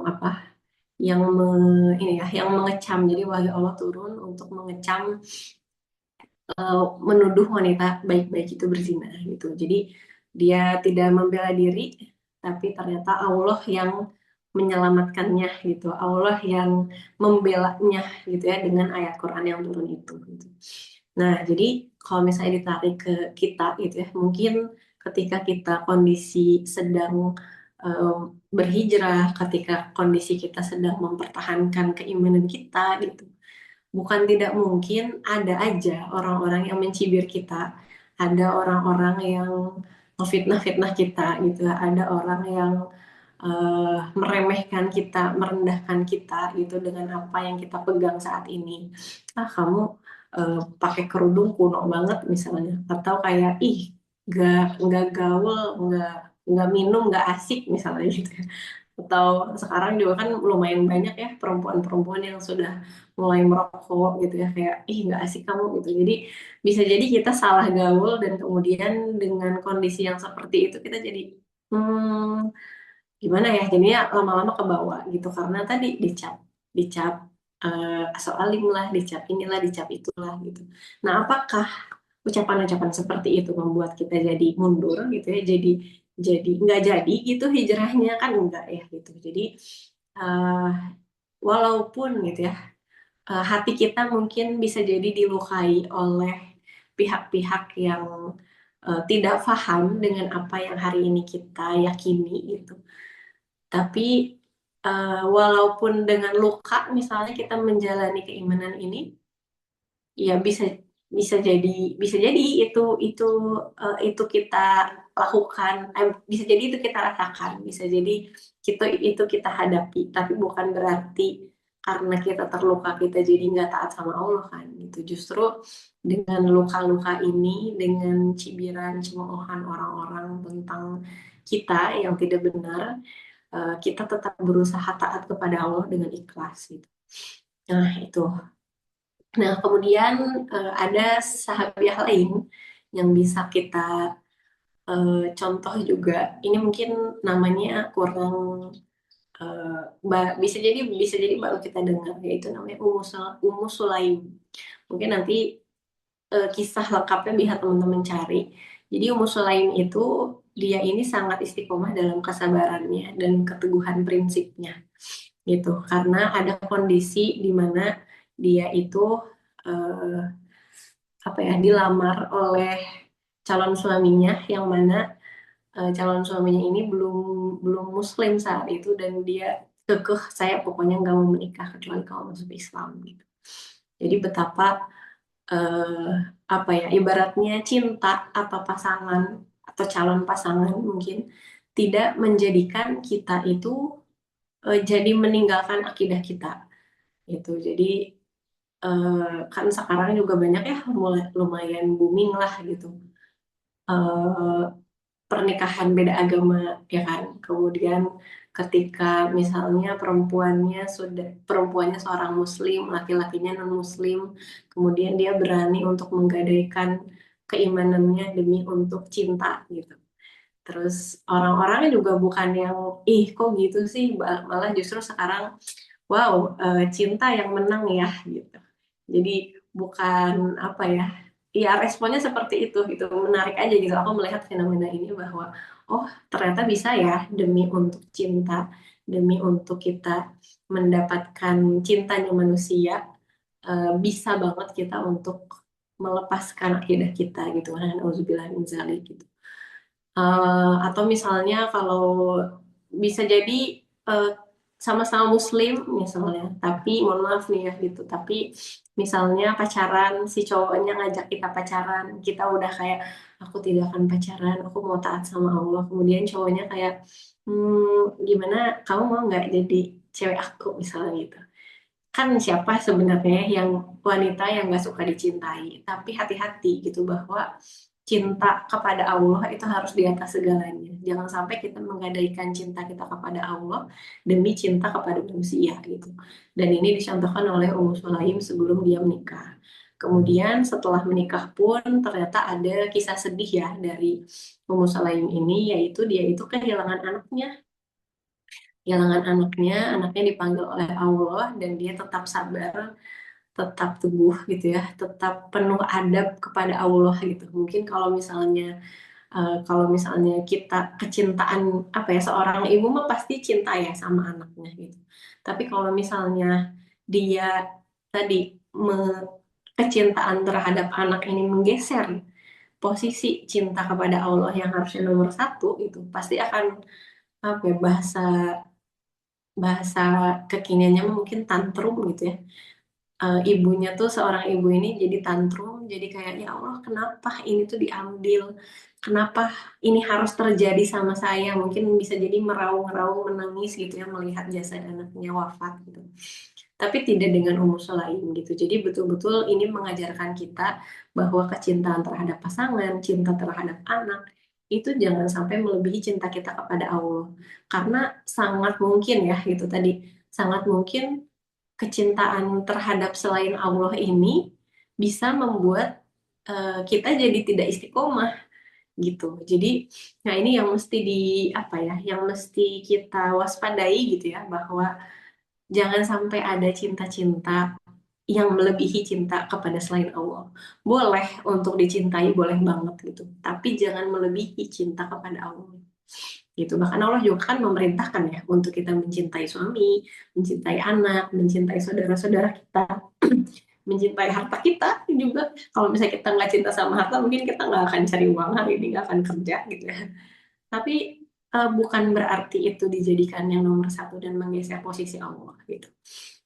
apa, ini ya yang mengecam, jadi wahyu Allah turun untuk mengecam, menuduh wanita baik-baik itu berzina gitu. Jadi dia tidak membela diri, tapi ternyata Allah yang menyelamatkannya gitu. Allah yang membelanya gitu ya dengan ayat Quran yang turun itu gitu. Nah, jadi kalau misalnya ditarik ke kita gitu ya, mungkin ketika kita kondisi sedang berhijrah, ketika kondisi kita sedang mempertahankan keimanan kita gitu, bukan tidak mungkin ada aja orang-orang yang mencibir kita, ada orang-orang yang ngefitnah-fitnah kita gitu, ada orang yang meremehkan kita, merendahkan kita gitu dengan apa yang kita pegang saat ini. Ah kamu pakai kerudung kuno banget misalnya, atau kayak ih nggak gaul, nggak minum, nggak asik misalnya gitu ya. Atau sekarang juga kan lumayan banyak ya perempuan-perempuan yang sudah mulai merokok gitu ya, kayak ih nggak asik kamu gitu. Jadi bisa jadi kita salah gaul dan kemudian dengan kondisi yang seperti itu kita jadi gimana ya, jadinya lama-lama ke bawah gitu karena tadi dicap dicap asal alim lah, dicap inilah, dicap itulah gitu. Nah, apakah ucapan-ucapan seperti itu membuat kita jadi mundur gitu ya, jadi nggak jadi gitu hijrahnya, kan enggak ya gitu. Jadi eh, walaupun gitu ya, hati kita mungkin bisa jadi dilukai oleh pihak-pihak yang tidak paham dengan apa yang hari ini kita yakini gitu. Tapi walaupun dengan luka misalnya kita menjalani keimanan ini, ya bisa jadi itu kita lakukan, bisa jadi itu kita rasakan, bisa jadi itu kita hadapi, tapi bukan berarti karena kita terluka kita jadi nggak taat sama Allah kan gitu. Justru dengan luka-luka ini, dengan cibiran cemoohan orang-orang tentang kita yang tidak benar, kita tetap berusaha taat kepada Allah dengan ikhlas gitu. Nah, itu. Nah, kemudian ada sahabiah lain yang bisa kita contoh juga. Ini mungkin namanya kurang bisa jadi baru kita dengar, yaitu namanya Ummu Sulaim. Mungkin nanti kisah lengkapnya bisa teman-teman cari. Jadi Ummu Sulaim itu dia ini sangat istiqomah dalam kesabarannya dan keteguhan prinsipnya gitu. Karena ada kondisi di mana dia itu eh, apa ya, dilamar oleh calon suaminya, yang mana calon suaminya ini belum belum Muslim saat itu, dan dia kekeh, saya pokoknya nggak mau menikah kecuali kamu masuk Islam gitu. Jadi betapa eh, apa ya, ibaratnya cinta atau pasangan atau calon pasangan mungkin tidak menjadikan kita itu jadi meninggalkan akidah kita gitu. Jadi kan sekarang juga banyak ya, mulai lumayan booming lah gitu. Eh, Pernikahan beda agama, ya kan. Kemudian ketika misalnya perempuannya seorang muslim, laki-lakinya non muslim, kemudian dia berani untuk menggadaikan keimanannya demi untuk cinta gitu. Terus orang-orangnya juga bukan yang ih kok gitu sih, malah justru sekarang wow, cinta yang menang ya gitu. Jadi bukan apa ya, ya responnya seperti itu gitu, menarik aja gitu. Aku melihat fenomena ini bahwa oh ternyata bisa ya, demi untuk cinta, demi untuk kita mendapatkan cintanya manusia, bisa banget kita untuk melepaskan akidah kita gitu kan. Auzubillah min dzalik gitu. Atau misalnya kalau bisa jadi eh, sama-sama muslim misalnya, tapi mohon maaf nih ya gitu, tapi misalnya pacaran, si cowoknya ngajak kita pacaran, kita udah kayak aku tidak akan pacaran, aku mau taat sama Allah, kemudian cowoknya kayak gimana, kamu mau nggak jadi cewek aku misalnya gitu. Kan siapa sebenarnya yang wanita yang nggak suka dicintai, tapi hati-hati gitu bahwa cinta kepada Allah itu harus di atas segalanya. Jangan sampai kita menggadaikan cinta kita kepada Allah demi cinta kepada manusia gitu. Dan ini dicontohkan oleh Ummu Sulaim sebelum dia menikah. Kemudian setelah menikah pun ternyata ada kisah sedih ya dari Ummu Sulaim ini, yaitu dia itu kehilangan anaknya. Anaknya dipanggil oleh Allah, dan dia tetap sabar, tetap teguh gitu ya, tetap penuh adab kepada Allah gitu. Mungkin kalau misalnya kita kecintaan apa ya, seorang ibu mah pasti cinta ya sama anaknya gitu. Tapi kalau misalnya dia tadi kecintaan terhadap anak ini menggeser posisi cinta kepada Allah yang harusnya nomor satu, itu pasti akan apa ya, bahasa bahasa kekiniannya mungkin tantrum gitu ya. Ibunya tuh, seorang ibu ini jadi tantrum, jadi kayak ya Allah kenapa ini tuh diambil, kenapa ini harus terjadi sama saya, mungkin bisa jadi meraung-raung menangis gitu ya melihat jasad anaknya wafat gitu. Tapi tidak dengan Ummu Sulaim gitu. Jadi betul-betul ini mengajarkan kita bahwa kecintaan terhadap pasangan, cinta terhadap anak itu jangan sampai melebihi cinta kita kepada Allah, karena sangat mungkin ya gitu tadi, sangat mungkin kecintaan terhadap selain Allah ini bisa membuat kita jadi tidak istiqomah gitu. Jadi, nah ini yang mesti di apa ya, yang mesti kita waspadai gitu ya, bahwa jangan sampai ada cinta-cinta yang melebihi cinta kepada selain Allah. Boleh untuk dicintai, boleh banget gitu, tapi jangan melebihi cinta kepada Allah gitu. Bahkan Allah juga kan memerintahkan ya untuk kita mencintai suami, mencintai anak, mencintai saudara-saudara kita, mencintai harta kita juga. Kalau misalnya kita nggak cinta sama harta, mungkin kita nggak akan cari uang hari ini, nggak akan kerja gitu ya. Tapi bukan berarti itu dijadikan yang nomor satu dan menggeser posisi Allah gitu.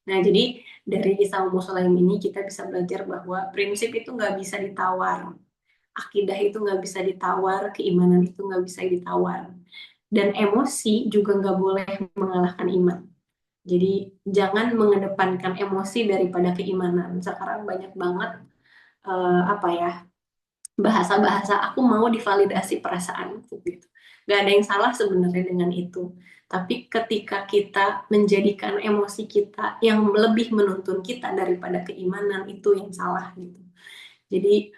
Nah, jadi dari kisah Ummu Sulaim ini kita bisa belajar bahwa prinsip itu nggak bisa ditawar, akidah itu nggak bisa ditawar, keimanan itu nggak bisa ditawar, dan emosi juga nggak boleh mengalahkan iman. Jadi jangan mengedepankan emosi daripada keimanan. Sekarang banyak banget apa ya, bahasa-bahasa aku mau divalidasi perasaanku gitu. Gak ada yang salah sebenarnya dengan itu. Tapi ketika kita menjadikan emosi kita yang lebih menuntun kita daripada keimanan, itu yang salah gitu. Jadi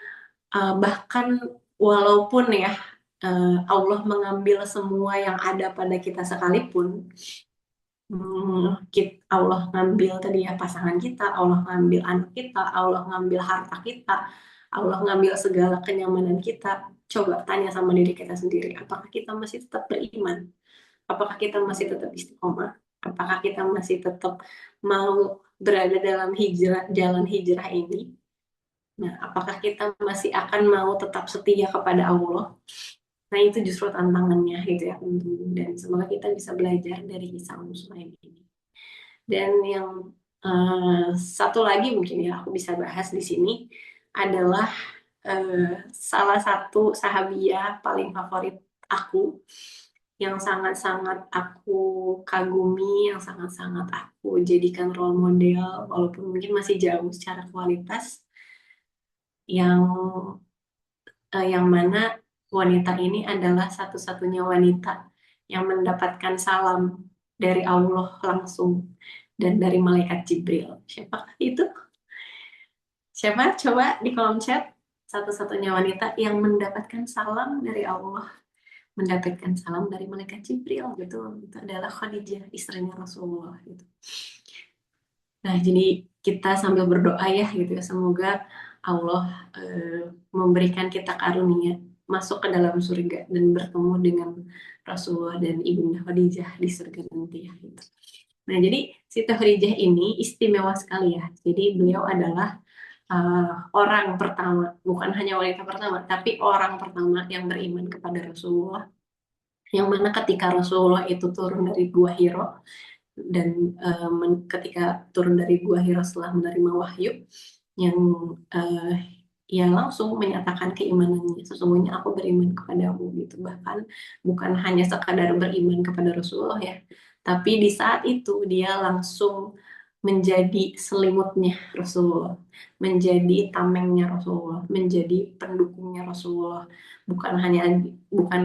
bahkan walaupun ya Allah mengambil semua yang ada pada kita sekalipun, Allah ngambil tadi ya pasangan kita, Allah ngambil anak kita, Allah ngambil harta kita, Allah ngambil segala kenyamanan kita. Coba tanya sama diri kita sendiri, apakah kita masih tetap beriman? Apakah kita masih tetap istiqomah? Apakah kita masih tetap mau berada dalam jalan hijrah ini. Nah, apakah kita masih akan mau tetap setia kepada Allah? Nah, itu justru tantangannya gitu ya, teman-teman. Dan semoga kita bisa belajar dari kisah Muslim ini. Dan yang satu lagi mungkin ya aku bisa bahas di sini adalah salah satu sahabiah paling favorit aku, yang sangat-sangat aku kagumi, yang sangat-sangat aku jadikan role model, walaupun mungkin masih jauh secara kualitas, yang yang mana wanita ini adalah satu-satunya wanita yang mendapatkan salam dari Allah langsung dan dari malaikat Jibril. Siapakah itu? Siapa? Coba di kolom chat. Satu-satunya wanita yang mendapatkan salam dari Allah, mendapatkan salam dari malaikat Jibril gitu. Itu adalah Khadijah, istrinya Rasulullah gitu. Nah, jadi kita sambil berdoa ya gitu ya, semoga Allah memberikan kita karunia masuk ke dalam surga dan bertemu dengan Rasulullah dan Ibunda Khadijah di surga nanti ya gitu. Nah, jadi Siti Khadijah ini istimewa sekali ya. Jadi beliau adalah orang pertama, bukan hanya wanita pertama, tapi orang pertama yang beriman kepada Rasulullah. Yang mana ketika Rasulullah itu turun dari Gua Hiro, dan ketika turun dari Gua Hiro setelah menerima wahyu, yang ia langsung menyatakan keimanannya, sesungguhnya aku beriman kepadamu gitu. Bahkan bukan hanya sekadar beriman kepada Rasulullah ya, tapi di saat itu dia langsung menjadi selimutnya Rasulullah, menjadi tamengnya Rasulullah, menjadi pendukungnya Rasulullah, bukan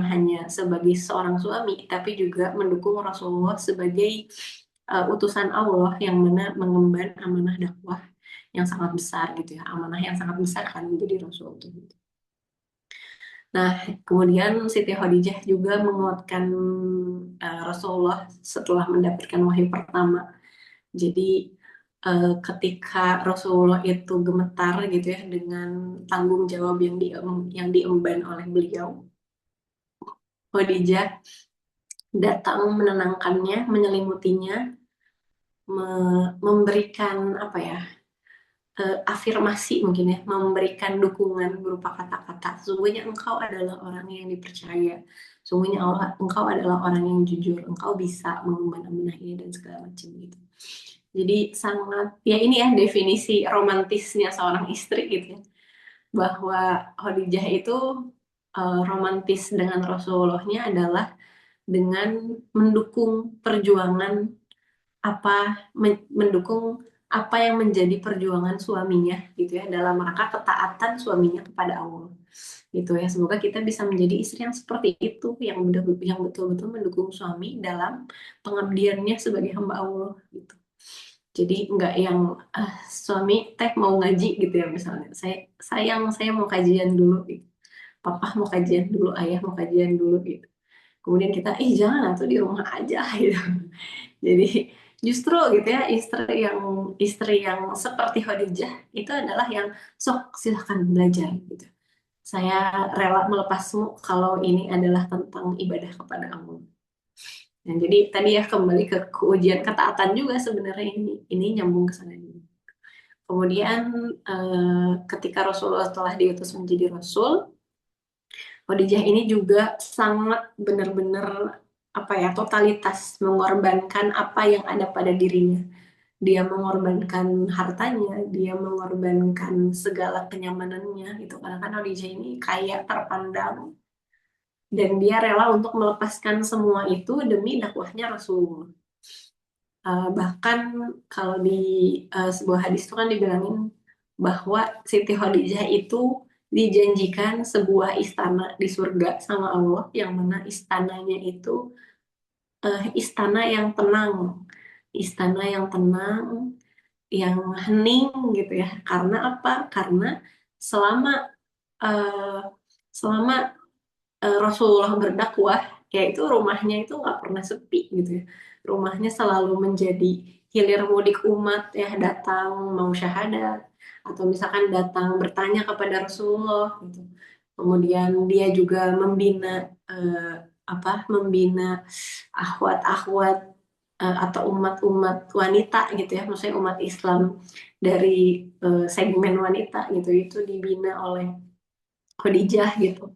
hanya sebagai seorang suami, tapi juga mendukung Rasulullah sebagai utusan Allah yang mana mengemban amanah dakwah yang sangat besar gitu ya, amanah yang sangat besar kan menjadi Rasul itu. Nah, kemudian Siti Khadijah juga menguatkan Rasulullah setelah mendapatkan wahyu pertama. Jadi ketika Rasulullah itu gemetar gitu ya dengan tanggung jawab yang diemban oleh beliau, Khadijah datang menenangkannya, menyelimutinya, memberikan apa ya, afirmasi mungkin ya, memberikan dukungan berupa kata-kata. Sesungguhnya engkau adalah orang yang dipercaya. Sesungguhnya engkau adalah orang yang jujur. Engkau bisa mengemban amanah ini dan segala macam gitu. Jadi sangat, ya ini ya definisi romantisnya seorang istri gitu ya. Bahwa Khadijah itu romantis dengan Rasulullahnya adalah dengan mendukung perjuangan mendukung apa yang menjadi perjuangan suaminya gitu ya, dalam rangka ketaatan suaminya kepada Allah gitu ya. Semoga kita bisa menjadi istri yang seperti itu, yang betul-betul mendukung suami dalam pengabdiannya sebagai hamba Allah gitu. Jadi enggak yang suami mau ngaji gitu ya, misalnya saya mau kajian dulu gitu, papa mau kajian dulu, ayah mau kajian dulu gitu, kemudian kita jangan atau di rumah aja gitu. Jadi justru gitu ya, istri yang seperti Khadijah itu adalah yang sok silahkan belajar gitu. Saya rela melepasmu kalau ini adalah tentang ibadah kepada Allah. Nah, jadi tadi ya kembali ke ujian ketaatan juga sebenarnya ini nyambung ke sana juga. Kemudian ketika Rasulullah telah diutus menjadi Rasul, Khadijah ini juga sangat benar-benar totalitas mengorbankan apa yang ada pada dirinya. Dia mengorbankan hartanya, dia mengorbankan segala kenyamanannya gitu. Karena kan Khadijah ini kaya terpandang dan dia rela untuk melepaskan semua itu demi dakwahnya Rasulullah. Bahkan kalau di sebuah hadis itu kan dibilangin bahwa Siti Khadijah itu dijanjikan sebuah istana di surga sama Allah, yang mana istananya itu istana yang tenang, yang hening gitu ya. Karena apa? Karena selama uh, selama Rasulullah berdakwah, yaitu rumahnya itu nggak pernah sepi gitu ya. Rumahnya selalu menjadi hilir mudik umat ya, datang mau syahadat atau misalkan datang bertanya kepada Rasulullah gitu. Kemudian dia juga membina membina akhwat-akhwat atau umat-umat wanita gitu ya, maksudnya umat Islam dari segmen wanita gitu, itu dibina oleh Khadijah gitu.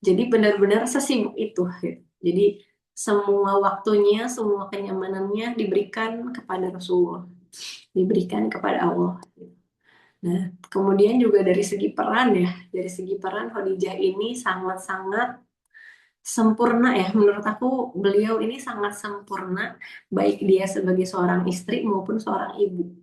Jadi benar-benar sesibuk itu gitu. Jadi semua waktunya, semua kenyamanannya diberikan kepada Rasulullah, diberikan kepada Allah. Nah, kemudian juga dari segi peran ya, dari segi peran Khadijah ini sangat-sangat sempurna ya. Menurut aku beliau ini sangat sempurna, baik dia sebagai seorang istri maupun seorang ibu.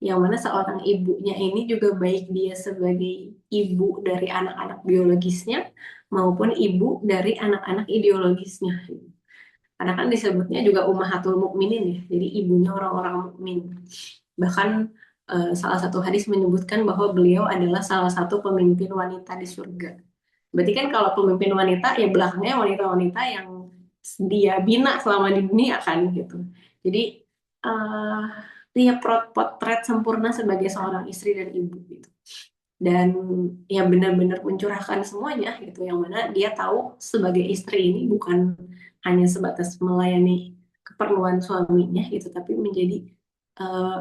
Yang mana seorang ibunya ini juga baik dia sebagai ibu dari anak-anak biologisnya maupun ibu dari anak-anak ideologisnya. Karena kan disebutnya juga Ummahatul Mukminin ya, jadi ibunya orang-orang mukmin. Bahkan salah satu hadis menyebutkan bahwa beliau adalah salah satu pemimpin wanita di surga. Berarti kan kalau pemimpin wanita ya belakangnya wanita-wanita yang dia bina selama di dunia kan gitu. Jadi eh dia potret sempurna sebagai seorang istri dan ibu gitu. Dan ya benar-benar mencurahkan semuanya gitu. Yang mana dia tahu sebagai istri ini bukan hanya sebatas melayani keperluan suaminya gitu, tapi menjadi eh,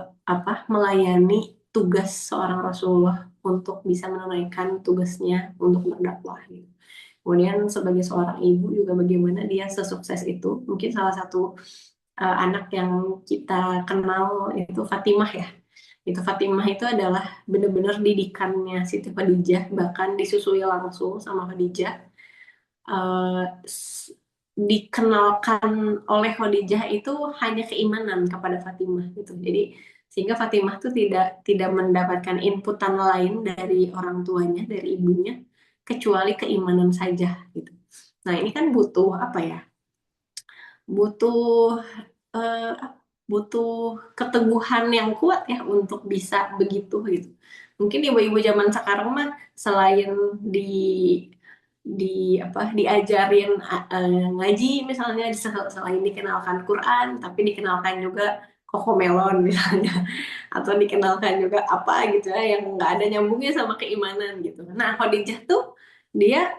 melayani tugas seorang Rasulullah untuk bisa menunaikan tugasnya untuk berdakwah gitu. Kemudian sebagai seorang ibu juga bagaimana dia sesukses itu. Mungkin salah satu anak yang kita kenal itu Fatimah ya. Itu Fatimah itu adalah benar-benar didikannya Siti Khadijah, bahkan disusui langsung sama Khadijah. Eh, Dikenalkan oleh Khadijah itu hanya keimanan kepada Fatimah gitu. Jadi sehingga Fatimah tuh tidak mendapatkan inputan lain dari orang tuanya, dari ibunya, kecuali keimanan saja gitu. Nah, ini kan butuh apa ya? Butuh eh, butuh keteguhan yang kuat ya untuk bisa begitu gitu. Mungkin ibu-ibu zaman sekarang mah selain di diajarin ngaji misalnya, selain dikenalkan Quran tapi dikenalkan juga Cocomelon misalnya, atau dikenalkan juga apa gitu ya yang nggak ada nyambungnya sama keimanan gitu. Nah, Khadijah tuh dia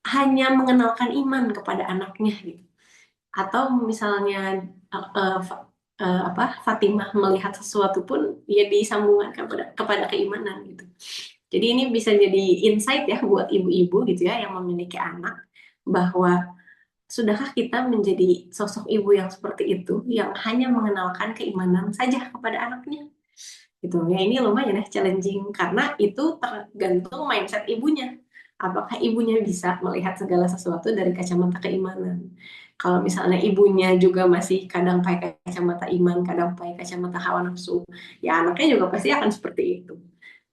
hanya mengenalkan iman kepada anaknya gitu. Atau misalnya Fatimah melihat sesuatu pun ya disambungkan kepada keimanan gitu. Jadi ini bisa jadi insight ya buat ibu-ibu gitu ya yang memiliki anak, bahwa sudahkah kita menjadi sosok ibu yang seperti itu, yang hanya mengenalkan keimanan saja kepada anaknya gitu ya. Ini lumayan ya challenging karena itu tergantung mindset ibunya. Apakah ibunya bisa melihat segala sesuatu dari kacamata keimanan? Kalau misalnya ibunya juga masih kadang pakai kacamata iman, kadang pakai kacamata hawa nafsu, ya anaknya juga pasti akan seperti itu.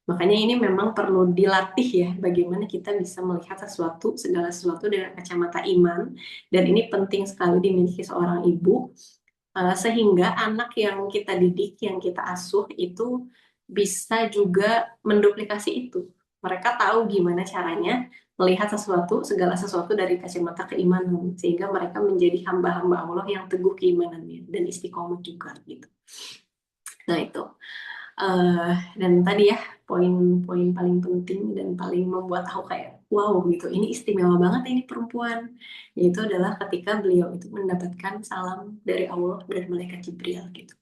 Makanya ini memang perlu dilatih ya, bagaimana kita bisa melihat sesuatu, segala sesuatu dengan kacamata iman. Dan ini penting sekali dimiliki seorang ibu, sehingga anak yang kita didik, yang kita asuh itu bisa juga menduplikasi itu. Mereka tahu gimana caranya melihat sesuatu, segala sesuatu dari kacamata keimanan, sehingga mereka menjadi hamba-hamba Allah yang teguh keimanannya dan istiqomah juga gitu. Nah itu. Dan tadi ya poin-poin paling penting dan paling membuat aku kayak wow gitu, ini istimewa banget ini perempuan, yaitu adalah ketika beliau itu mendapatkan salam dari Allah dan malaikat Jibril gitu.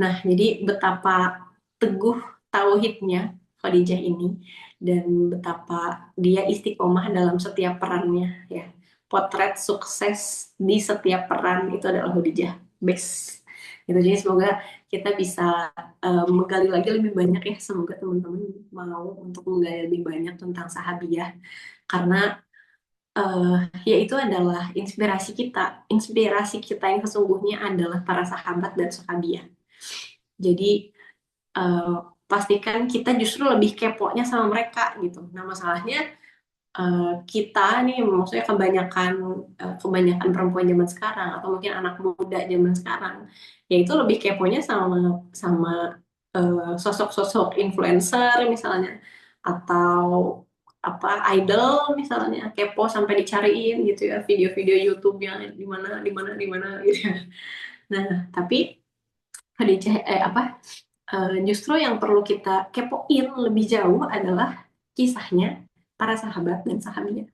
Nah, jadi betapa teguh tauhidnya Khadijah ini dan betapa dia istiqomah dalam setiap perannya ya. Potret sukses di setiap peran itu adalah Khadijah. Best. Gitu. Jadi semoga kita bisa menggali lagi lebih banyak ya. Semoga teman-teman mau untuk menggali lebih banyak tentang sahabiah, karena ya itu adalah inspirasi kita. Inspirasi kita yang sesungguhnya adalah para sahabat dan sahabiah. Jadi eh, pastikan kita justru lebih keponya sama mereka gitu. Nah, masalahnya kita nih, maksudnya kebanyakan perempuan zaman sekarang atau mungkin anak muda zaman sekarang, yaitu lebih keponya sama sama sosok-sosok influencer misalnya, atau idol misalnya, kepo sampai dicariin gitu ya video-video YouTube yang di mana di mana di mana gitu ya. Nah, tapi Khadijah justru yang perlu kita kepoin lebih jauh adalah kisahnya para sahabat dan sahabiah.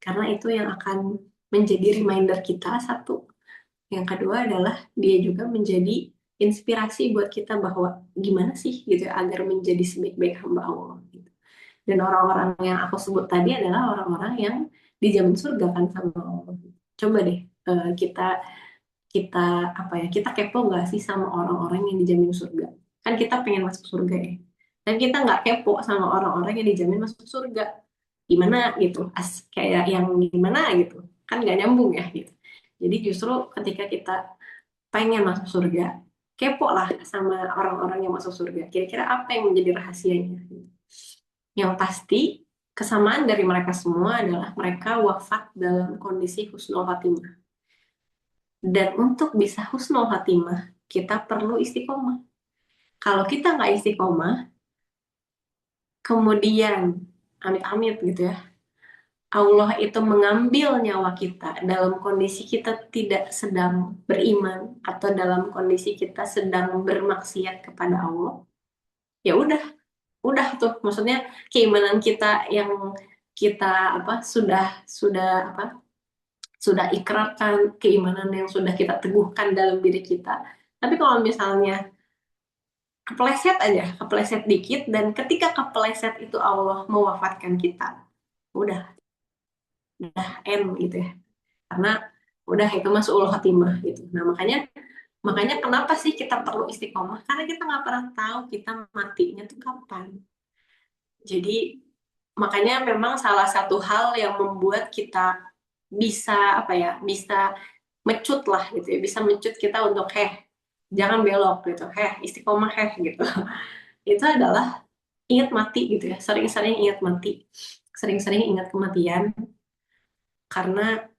Karena itu yang akan menjadi reminder kita, satu, Yang kedua adalah dia juga menjadi inspirasi buat kita bahwa gimana sih gitu ya, agar menjadi sebaik-baik hamba Allah gitu. Dan orang-orang yang aku sebut tadi adalah orang-orang yang dijamin surga kan sama Allah. Coba deh kita kita apa ya, kita kepo nggak sih sama orang-orang yang dijamin surga? Kan kita pengen masuk surga ya. Dan kita nggak kepo sama orang-orang yang dijamin masuk surga. Gimana gitu? Kayak yang gimana gitu? Kan nggak nyambung ya gitu. Jadi justru ketika kita pengen masuk surga, kepo lah sama orang-orang yang masuk surga. Kira-kira apa yang menjadi rahasianya? Yang pasti, kesamaan dari mereka semua adalah mereka wafat dalam kondisi husnul khotimah. Dan untuk bisa husnul khotimah, kita perlu istiqomah. Kalau kita nggak istiqomah, kemudian amit-amit gitu ya, Allah itu mengambil nyawa kita dalam kondisi kita tidak sedang beriman atau dalam kondisi kita sedang bermaksiat kepada Allah, ya udah tuh, maksudnya keimanan kita yang kita apa sudah apa sudah ikrarkan, keimanan yang sudah kita teguhkan dalam diri kita. Tapi kalau misalnya kepleset dikit, dan ketika kepleset itu Allah mewafatkan kita, udah end gitu ya. Karena udah itu masuk ul khatimah gitu. Nah, makanya kenapa sih kita perlu istiqomah? Karena kita nggak pernah tahu kita matinya tuh kapan. Jadi makanya memang salah satu hal yang membuat kita bisa apa ya, bisa mecut lah gitu ya, bisa mecut kita untuk jangan belok gitu, istiqomah gitu. Itu adalah ingat mati gitu ya, sering-sering ingat mati, sering-sering ingat kematian, karena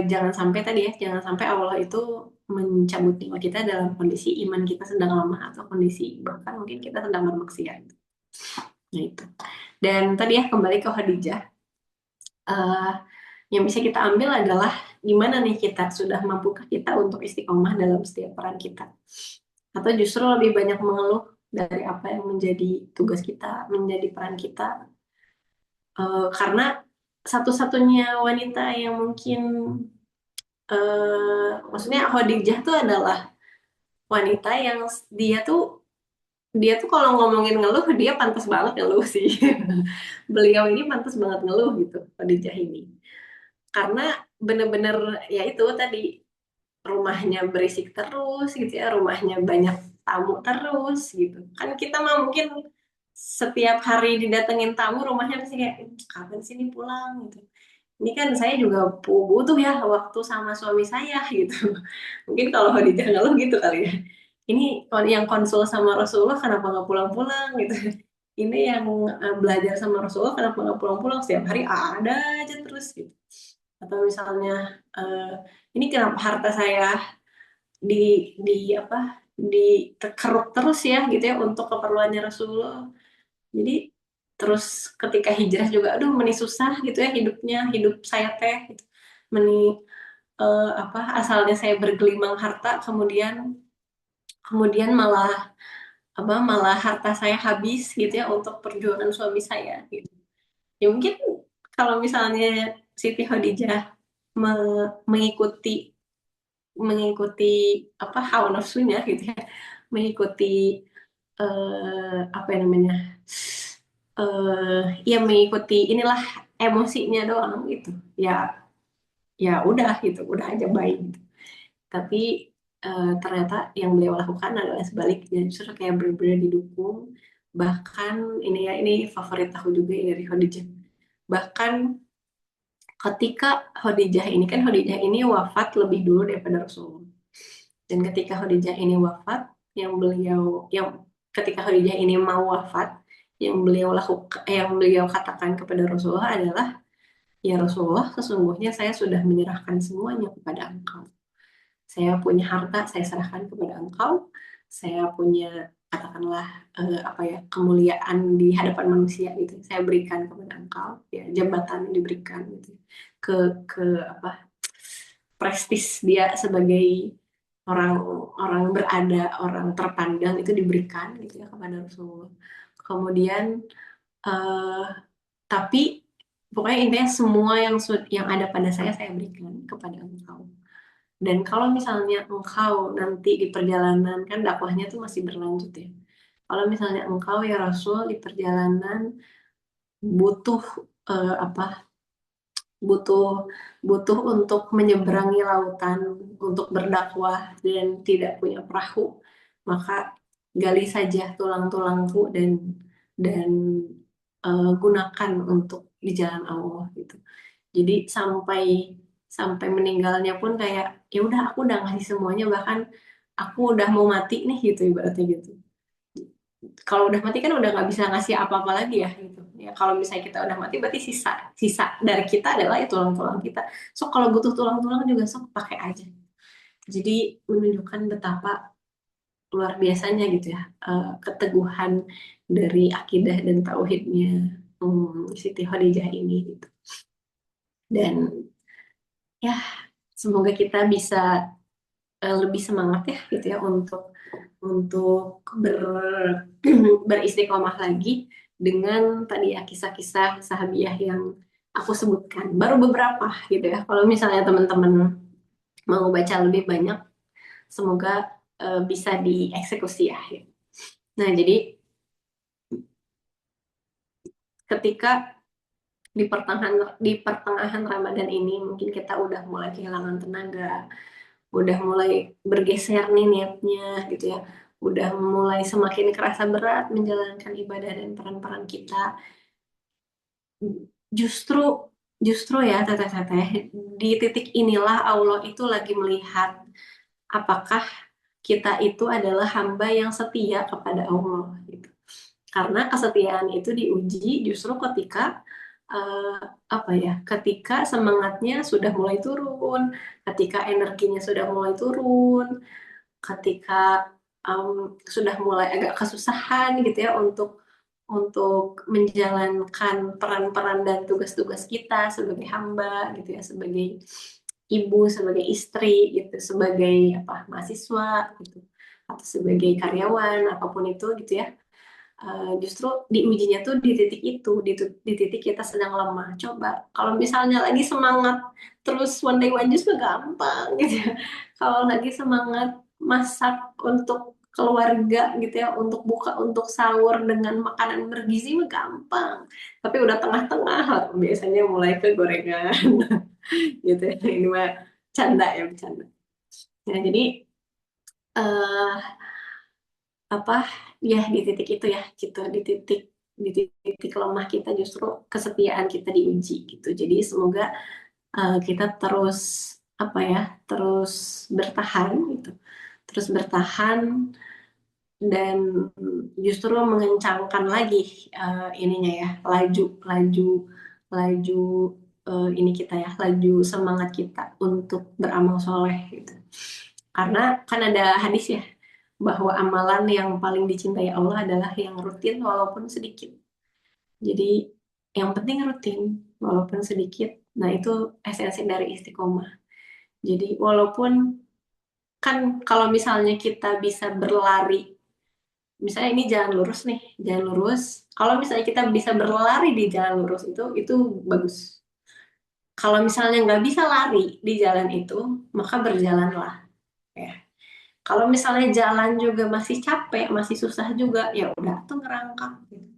jangan sampai tadi ya, jangan sampai Allah itu mencabut nyawa kita dalam kondisi iman kita sedang lemah atau kondisi bahkan mungkin kita sedang bermaksiat. Nah itu. Dan tadi ya kembali ke Khadijah, eh, yang bisa kita ambil adalah gimana nih kita, sudah mampukah kita untuk istiqomah dalam setiap peran kita, atau justru lebih banyak mengeluh dari apa yang menjadi tugas kita, menjadi peran kita. Karena satu-satunya wanita yang mungkin maksudnya Khadijah tuh adalah wanita yang dia tuh kalau ngomongin ngeluh, dia pantas banget ngeluh sih. Beliau ini pantas banget ngeluh gitu, Khadijah ini. Karena bener-bener ya itu tadi, rumahnya berisik terus gitu ya, rumahnya banyak tamu terus gitu. Kan kita mah mungkin setiap hari didatengin tamu, rumahnya pasti kayak kapan sih ini pulang gitu. Ini kan saya juga butuh ya waktu sama suami saya gitu. Mungkin kalau Khadijah ngeluh gitu kali ya. Ini yang konsul sama Rasulullah kenapa nggak pulang-pulang gitu. Ini yang belajar sama Rasulullah kenapa nggak pulang-pulang, setiap hari ada aja terus gitu. Atau misalnya ini kenapa harta saya di apa dikeruk terus ya gitu ya untuk keperluannya Rasulullah. Jadi terus ketika hijrah juga aduh meni susah gitu ya hidupnya, hidup saya teh gitu. Meni apa asalnya saya bergelimang harta, kemudian malah harta saya habis gitu ya untuk perjuangan suami saya gitu. Ya mungkin kalau misalnya Siti Khadijah mengikuti mengikuti apa hawa nafsunya gitu ya, mengikuti apa yang namanya ya mengikuti inilah emosinya doang gitu, ya ya udah aja baik gitu. Tapi ternyata yang beliau lakukan adalah sebaliknya, justru kayak benar-benar didukung. Bahkan ini favorit aku juga ya dari Khadijah, bahkan ketika Khadijah ini wafat lebih dulu daripada Rasulullah. Dan ketika Khadijah ini wafat, yang ketika Khadijah ini mau wafat, yang beliau katakan kepada Rasulullah adalah, ya Rasulullah, sesungguhnya saya sudah menyerahkan semuanya kepada engkau. Saya punya harta, saya serahkan kepada engkau. Saya punya, katakanlah apa ya, kemuliaan di hadapan manusia gitu, saya berikan kepada engkau. Ya, jabatan yang diberikan gitu, ke apa, prestis dia sebagai orang berada, orang terpandang itu diberikan gitu ya kepada Rasulullah. Kemudian eh, tapi pokoknya intinya semua yang ada pada saya berikan kepada engkau. Dan kalau misalnya engkau nanti di perjalanan, kan dakwahnya tuh masih berlanjut ya. Kalau misalnya engkau ya Rasul di perjalanan butuh apa? Butuh butuh untuk menyeberangi lautan, untuk berdakwah dan tidak punya perahu, maka gali saja tulang-tulangku dan gunakan untuk di jalan Allah gitu. Jadi sampai sampai meninggalnya pun kayak ya udah aku udah ngasih semuanya, bahkan aku udah mau mati nih gitu ibaratnya gitu. Kalau udah mati kan udah nggak bisa ngasih apa-apa lagi ya gitu. Ya kalau misalnya kita udah mati berarti sisa sisa dari kita adalah ya tulang-tulang kita. So kalau butuh tulang-tulang juga sok pakai aja. Jadi menunjukkan betapa luar biasanya gitu ya keteguhan dari akidah dan tauhidnya Siti Khadijah ini gitu. Dan ya semoga kita bisa lebih semangat ya gitu ya untuk beristiqomah lagi dengan tadi ya kisah-kisah sahabiah yang aku sebutkan. Baru beberapa gitu ya. Kalau misalnya teman-teman mau baca lebih banyak, semoga bisa dieksekusi ya. Nah, jadi ketika di pertengahan Ramadan ini mungkin kita udah mulai kehilangan tenaga, udah mulai bergeser nih niatnya gitu ya, udah mulai semakin kerasa berat menjalankan ibadah dan peran-peran kita. Justru justru ya teteh-teteh, di titik inilah Allah itu lagi melihat apakah kita itu adalah hamba yang setia kepada Allah gitu. Karena kesetiaan itu diuji justru ketika eh, apa ya, ketika semangatnya sudah mulai turun, ketika energinya sudah mulai turun, ketika sudah mulai agak kesusahan gitu ya untuk menjalankan peran-peran dan tugas-tugas kita sebagai hamba gitu ya, sebagai ibu, sebagai istri gitu, sebagai apa mahasiswa gitu, atau sebagai karyawan apapun itu gitu ya. Justru diujinya tuh di titik itu, di titik kita sedang lemah. Coba kalau misalnya lagi semangat terus one day one juice mah gampang gitu ya. Kalau lagi semangat masak untuk keluarga gitu ya, untuk buka, untuk sahur dengan makanan bergizi mah gampang. Tapi udah tengah-tengah biasanya mulai ke gorengan gitu ya. Ini mah canda ya, bercanda. Nah, jadi eh apa ya di titik itu ya gitu, di titik lemah kita justru kesetiaan kita diuji gitu. Jadi semoga kita terus apa ya, terus bertahan gitu, terus bertahan dan justru mengencangkan lagi ininya ya, laju laju laju ini kita ya, laju semangat kita untuk beramal soleh gitu. Karena kan ada hadis ya, bahwa amalan yang paling dicintai Allah adalah yang rutin walaupun sedikit. Jadi yang penting rutin walaupun sedikit. Nah, itu esensi dari istiqomah. Jadi walaupun kan kalau misalnya kita bisa berlari, misalnya ini jalan lurus nih, jalan lurus. Kalau misalnya kita bisa berlari di jalan lurus itu bagus. Kalau misalnya nggak bisa lari di jalan itu, maka berjalanlah. Ya. Kalau misalnya jalan juga masih capek, masih susah juga, ya udah tuh ngerangkak gitu.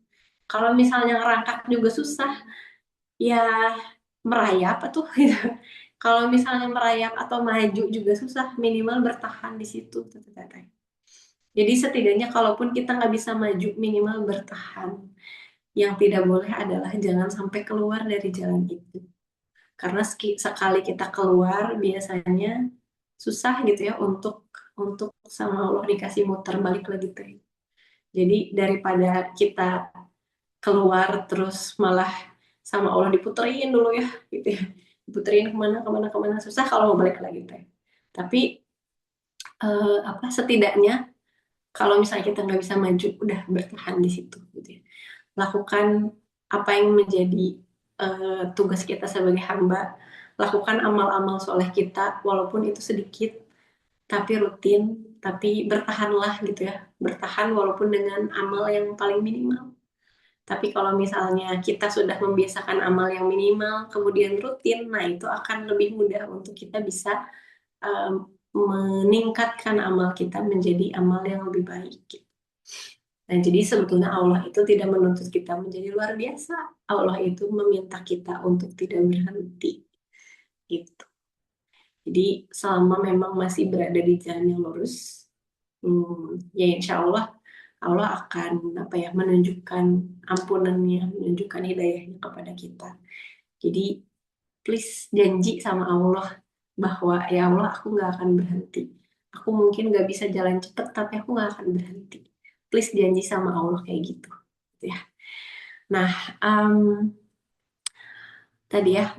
Kalau misalnya ngerangkak juga susah, ya merayap tuh gitu. Kalau misalnya merayap atau maju juga susah, minimal bertahan di situ. Teteh. Jadi setidaknya kalaupun kita nggak bisa maju, minimal bertahan. Yang tidak boleh adalah jangan sampai keluar dari jalan itu. Karena sekali kita keluar, biasanya susah gitu ya untuk sama Allah dikasih muter balik lagi teh. Jadi daripada kita keluar terus malah sama Allah diputerin dulu ya gitu ya. Diputerin kemana kemana kemana, susah kalau mau balik lagi teh. Tapi apa setidaknya kalau misalnya kita nggak bisa maju, udah bertahan di situ gitu ya. Lakukan apa yang menjadi tugas kita sebagai hamba. Lakukan amal-amal soleh kita walaupun itu sedikit, tapi rutin, tapi bertahanlah gitu ya. Bertahan walaupun dengan amal yang paling minimal. Tapi kalau misalnya kita sudah membiasakan amal yang minimal, kemudian rutin, nah itu akan lebih mudah untuk kita bisa meningkatkan amal kita menjadi amal yang lebih baik gitu. Nah, jadi sebetulnya Allah itu tidak menuntut kita menjadi luar biasa. Allah itu meminta kita untuk tidak berhenti gitu. Jadi selama memang masih berada di jalan yang lurus, ya insya Allah Allah akan menunjukkan ampunannya, menunjukkan hidayahnya kepada kita. Jadi please janji sama Allah bahwa ya Allah aku nggak akan berhenti. Aku mungkin nggak bisa jalan cepet tapi aku nggak akan berhenti. Please janji sama Allah kayak gitu, ya. Nah, tadi ya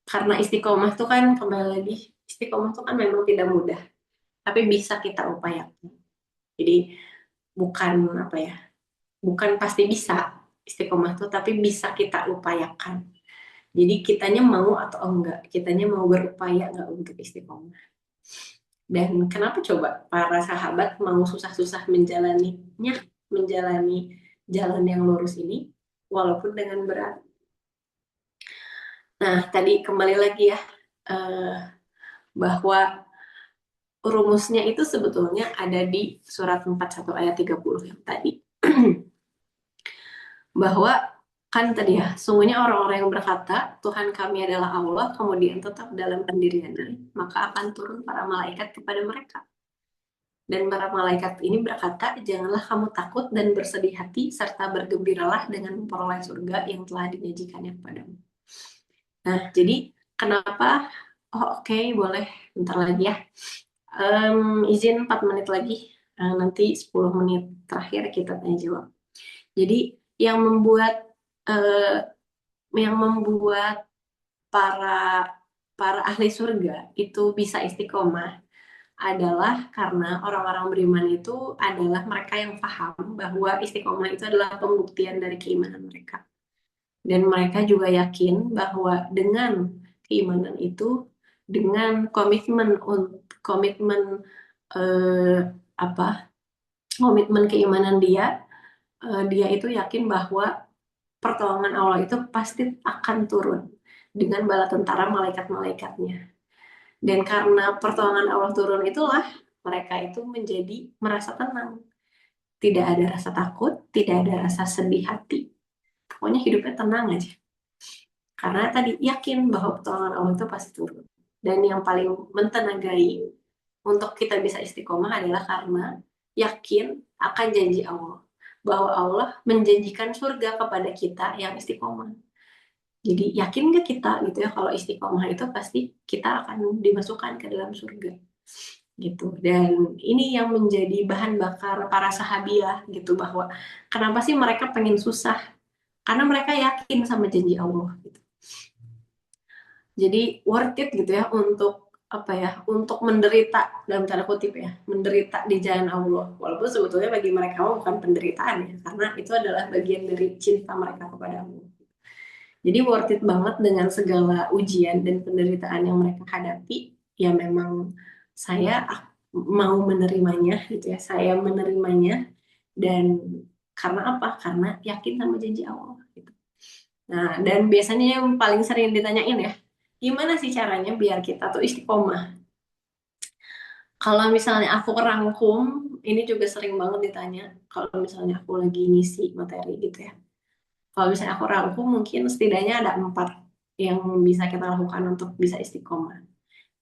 karena istiqomah tuh kan kembali lagi istiqomah tuh kan memang tidak mudah, tapi bisa kita upayakan. Jadi bukan bukan pasti bisa istiqomah tuh, tapi bisa kita upayakan. Jadi kitanya mau atau enggak, kitanya mau berupaya enggak untuk istiqomah. Dan kenapa coba para sahabat mau susah-susah menjalani jalan yang lurus ini, walaupun dengan berat. Nah, tadi kembali lagi ya, bahwa rumusnya itu sebetulnya ada di surat 41 ayat 30 yang tadi. Bahwa kan tadi ya, sungguhnya orang-orang yang berkata, Tuhan kami adalah Allah, kemudian tetap dalam pendiriannya, maka akan turun para malaikat kepada mereka. Dan para malaikat ini berkata, janganlah kamu takut dan bersedih hati, serta bergembiralah dengan memperoleh surga yang telah dijanjikannya kepadamu. Nah, jadi kenapa? Oke, boleh, bentar lagi ya. Izin 4 menit lagi, nanti 10 menit terakhir kita tanya jawab. Jadi yang membuat para ahli surga itu bisa istiqomah adalah karena orang-orang beriman itu adalah mereka yang paham bahwa istiqomah itu adalah pembuktian dari keimanan mereka. Dan mereka juga yakin bahwa dengan keimanan itu, dengan komitmen keimanan dia itu yakin bahwa pertolongan Allah itu pasti akan turun dengan bala tentara malaikat-malaikatnya. Dan karena pertolongan Allah turun itulah mereka itu merasa tenang. Tidak ada rasa takut, tidak ada rasa sedih hati. Pokoknya hidupnya tenang aja. Karena tadi yakin bahwa pertolongan Allah itu pasti turun. Dan yang paling mentenagai untuk kita bisa istiqomah adalah karena yakin akan janji Allah. Bahwa Allah menjanjikan surga kepada kita yang istiqomah. Jadi yakin nggak kita gitu ya kalau istiqomah itu pasti kita akan dimasukkan ke dalam surga gitu. Dan ini yang menjadi bahan bakar para sahabiah gitu, bahwa kenapa sih mereka pengen susah? Karena mereka yakin sama janji Allah gitu. Jadi worth it gitu ya untuk menderita dalam tanda kutip ya, menderita di jalan Allah. Walaupun sebetulnya bagi mereka bukan penderitaan ya, karena itu adalah bagian dari cinta mereka kepada Allah. Jadi worth it banget dengan segala ujian dan penderitaan yang mereka hadapi. Ya memang saya mau menerimanya gitu ya. Saya menerimanya, dan karena apa? Karena yakin sama janji Allah gitu. Nah, dan biasanya yang paling sering ditanyain ya, gimana sih caranya biar kita tuh istiqomah? Kalau misalnya aku rangkum, ini juga sering banget ditanya kalau misalnya aku lagi ngisi materi gitu ya. Kalau misalnya aku rangkum, mungkin setidaknya ada 4 yang bisa kita lakukan untuk bisa istiqomah.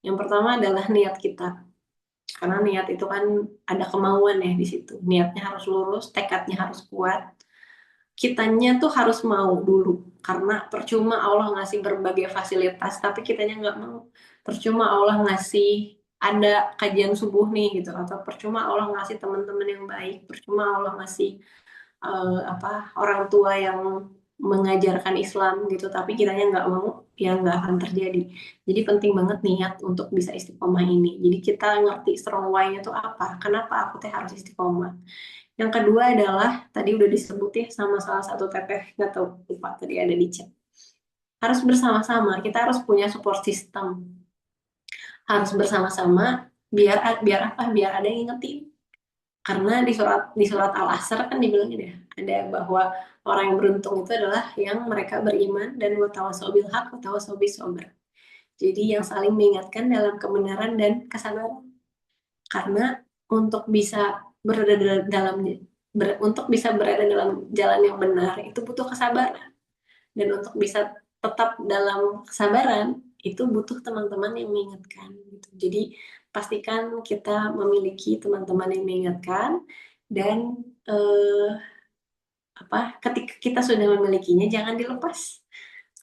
Yang pertama adalah niat kita. Karena niat itu kan ada kemauan ya di situ. Niatnya harus lurus, tekadnya harus kuat. Kitanya tuh harus mau dulu. Karena percuma Allah ngasih berbagai fasilitas, tapi kitanya nggak mau. Percuma Allah ngasih ada kajian subuh nih gitu. Atau percuma Allah ngasih teman-teman yang baik. Percuma Allah ngasih orang tua yang mengajarkan Islam gitu, tapi kitanya nggak mau, ya nggak akan terjadi. Jadi penting banget niat untuk bisa istiqomah ini. Jadi kita ngerti strong why-nya tuh apa, kenapa aku teh harus istiqomah. Yang kedua adalah tadi udah disebut ya sama salah satu teteh, nggak tahu lupa tadi ada di chat, harus bersama-sama, kita harus punya support system, harus bersama-sama biar ada yang ngingetin. Karena di surat Al-Asr kan dibilangin ya, ada bahwa orang yang beruntung itu adalah yang mereka beriman dan watawasau bil haq watawasau bis sabr. Jadi yang saling mengingatkan dalam kebenaran dan kesabaran. Karena untuk bisa berada dalam untuk bisa berada dalam jalan yang benar itu butuh kesabaran. Dan untuk bisa tetap dalam kesabaran itu butuh teman-teman yang mengingatkan gitu. Jadi pastikan kita memiliki teman-teman yang mengingatkan dan ketika kita sudah memilikinya jangan dilepas.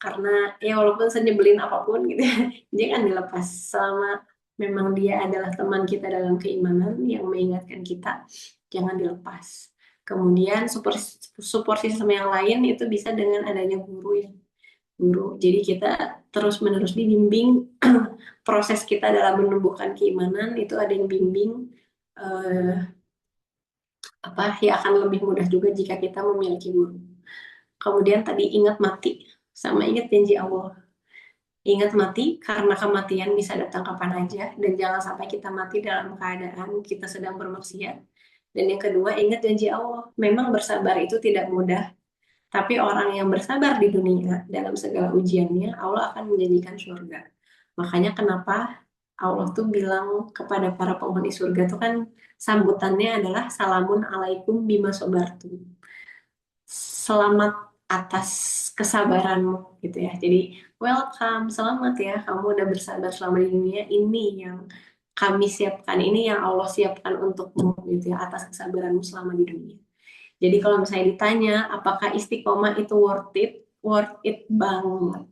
Karena ya walaupun senyebelin apapun gitu ya, jangan dilepas selama memang dia adalah teman kita dalam keimanan yang mengingatkan kita, jangan dilepas. Kemudian support system yang lain itu bisa dengan adanya guru ya. Guru. Jadi kita terus-menerus dibimbing proses kita dalam menumbuhkan keimanan itu ada yang bimbing ya akan lebih mudah juga jika kita memiliki guru. Kemudian tadi ingat mati sama ingat janji Allah. Ingat mati karena kematian bisa datang kapan aja dan jangan sampai kita mati dalam keadaan kita sedang bermaksiat. Dan yang kedua ingat janji Allah. Memang bersabar itu tidak mudah, tapi orang yang bersabar di dunia dalam segala ujiannya Allah akan menjanjikan surga. Makanya kenapa Allah tuh bilang kepada para penghuni surga tuh kan sambutannya adalah salamun alaikum bima sobartum. Selamat atas kesabaranmu gitu ya. Jadi welcome, selamat ya kamu udah bersabar selama di dunia. Ini yang kami siapkan, ini yang Allah siapkan untukmu gitu ya atas kesabaranmu selama di dunia. Jadi kalau misalnya ditanya apakah istiqomah itu worth it banget.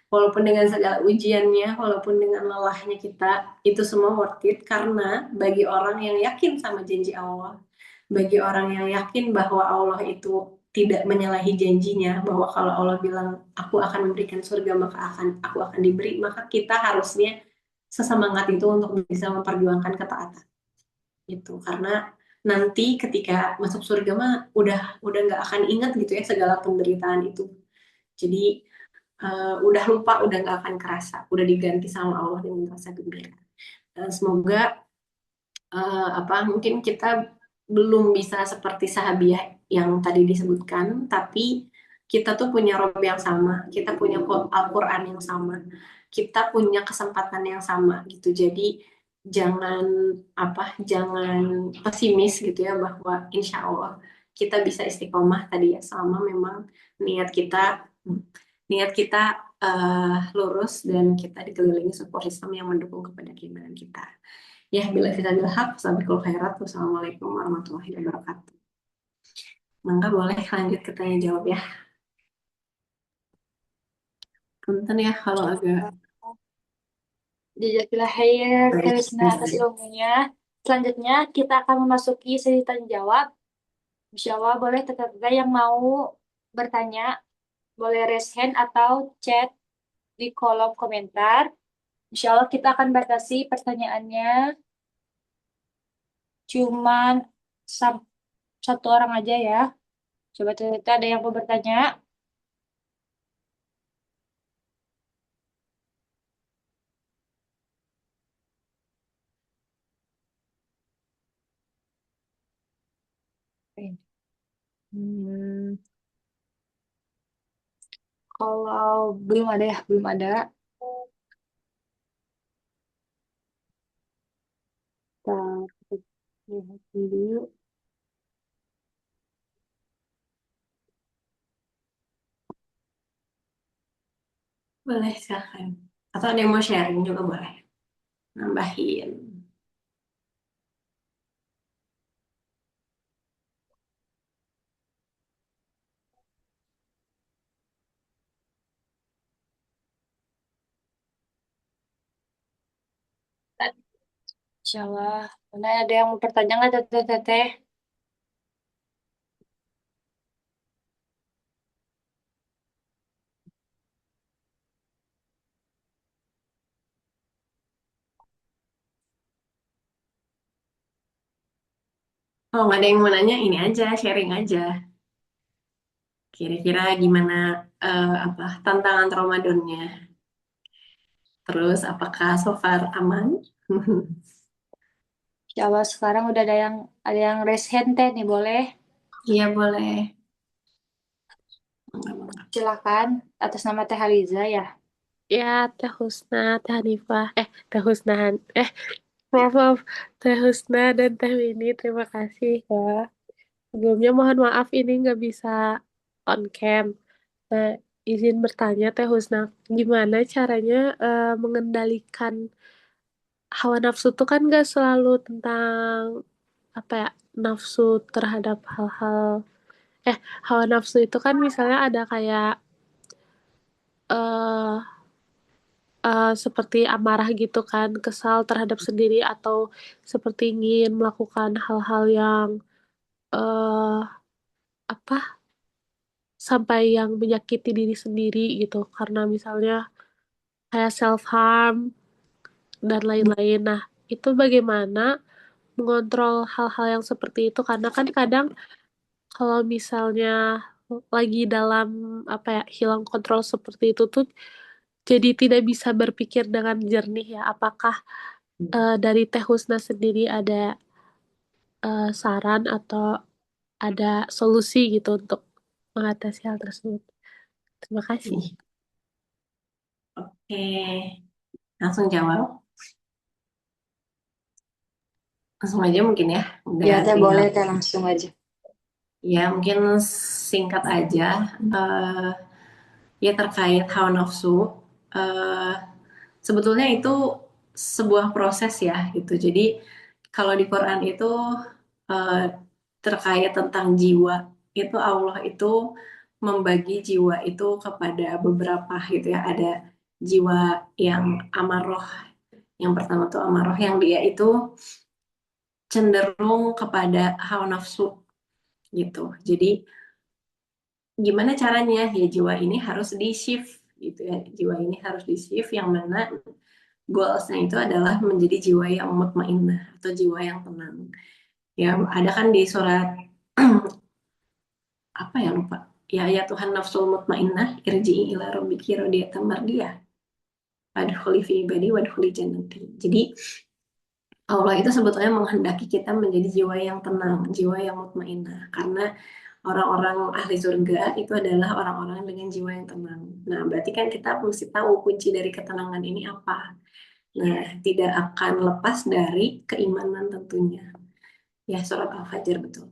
Walaupun dengan segala ujiannya, walaupun dengan lelahnya kita, itu semua worth it karena bagi orang yang yakin sama janji Allah, bagi orang yang yakin bahwa Allah itu tidak menyalahi janjinya, bahwa kalau Allah bilang aku akan memberikan surga maka aku akan diberi, maka kita harusnya sesemangat itu untuk bisa memperjuangkan ketaatan. Itu karena nanti ketika masuk surga mah udah nggak akan ingat gitu ya segala penderitaan itu. Jadi udah lupa, udah nggak akan kerasa, udah diganti sama Allah dengan rasa gembira. Dan semoga mungkin kita belum bisa seperti sahabiah yang tadi disebutkan, tapi kita tuh punya Rob yang sama, kita punya Al-Quran yang sama, kita punya kesempatan yang sama gitu. Jadi jangan pesimis gitu ya bahwa insya Allah kita bisa istiqomah tadi ya selama memang niat kita lurus dan kita dikelilingi support system yang mendukung kepada keimanan kita. Ya, bila kita bilhaq, sabiqul khairat. Wassalamualaikum warahmatullahi wabarakatuh. Mangga boleh lanjut ke tanya jawab ya. Punten ya kalau agak Jazakallah khair, baik. Karisna atas ilmunya. Selanjutnya kita akan memasuki sesi tanya jawab. Insya Allah boleh teteh-teteh yang mau bertanya, boleh raise hand atau chat di kolom komentar. Insya Allah kita akan batasi pertanyaannya cuman satu orang aja ya. Coba teteh ada yang mau bertanya? Hmm, kalau belum ada ya, belum ada. Kita lihat dulu. Boleh silahkan. Atau ada yang mau sharing juga boleh. Nambahin. Insya Allah. Mana ada yang mau bertanya nggak teteh-teteh? Kalau nggak ada yang mau nanya, ini aja, sharing aja. Kira-kira gimana tantangan Ramadannya? Terus apakah so far aman? Insya Allah sekarang udah ada yang raise hand teh nih boleh. Iya boleh. Silakan atas nama Teh Haliza ya. Ya, Teh Husna, Teh Hanifah, Teh Husnahan, maaf, Teh Husna dan Teh Winnie, terima kasih ya. Sebelumnya mohon maaf ini nggak bisa on cam. Nah, izin bertanya Teh Husna, gimana caranya mengendalikan hawa nafsu tuh kan nggak selalu tentang apa ya, nafsu terhadap hal-hal, hawa nafsu itu kan misalnya ada kayak eh seperti amarah gitu kan, kesal terhadap sendiri atau seperti ingin melakukan hal-hal yang eh apa sampai yang menyakiti diri sendiri gitu karena misalnya kayak self harm dan lain-lain. Nah, itu bagaimana mengontrol hal-hal yang seperti itu karena kan kadang kalau misalnya lagi dalam apa ya, hilang kontrol seperti itu tuh jadi tidak bisa berpikir dengan jernih ya. Apakah dari Teh Husna sendiri ada saran atau ada solusi gitu untuk mengatasi hal tersebut? Terima kasih. Oke, langsung jawab. Langsung aja mungkin ya. Udah Ya, Teh, tinggal. boleh Teh langsung aja. Ya, mungkin singkat aja. Ya terkait hawa nafsu. eh, Sebetulnya itu sebuah proses ya gitu. Jadi kalau di Quran itu eh, terkait tentang jiwa, itu Allah itu membagi jiwa itu kepada beberapa gitu ya. Ada jiwa yang amaroh. Yang pertama tuh amaroh yang dia itu cenderung kepada hawa nafsu gitu. Jadi gimana caranya ya jiwa ini harus di shift gitu ya. Jiwa ini harus di shift yang mana goalsnya itu adalah menjadi jiwa yang mutmainnah atau jiwa yang tenang. Ya, ada kan di surat apa ya lupa. Ya Tuhan nafsul mutmainnah irji'i ila rabbiki radiyatan mardiyah. Adkhuli fi ibadi wadkhuli jannati. Jadi Allah itu sebetulnya menghendaki kita menjadi jiwa yang tenang, jiwa yang mutmainnah. Karena orang-orang ahli surga itu adalah orang-orang dengan jiwa yang tenang. Nah, berarti kan kita mesti tahu kunci dari ketenangan ini apa. Nah, tidak akan lepas dari keimanan tentunya. Ya, surat Al-Fajr betul.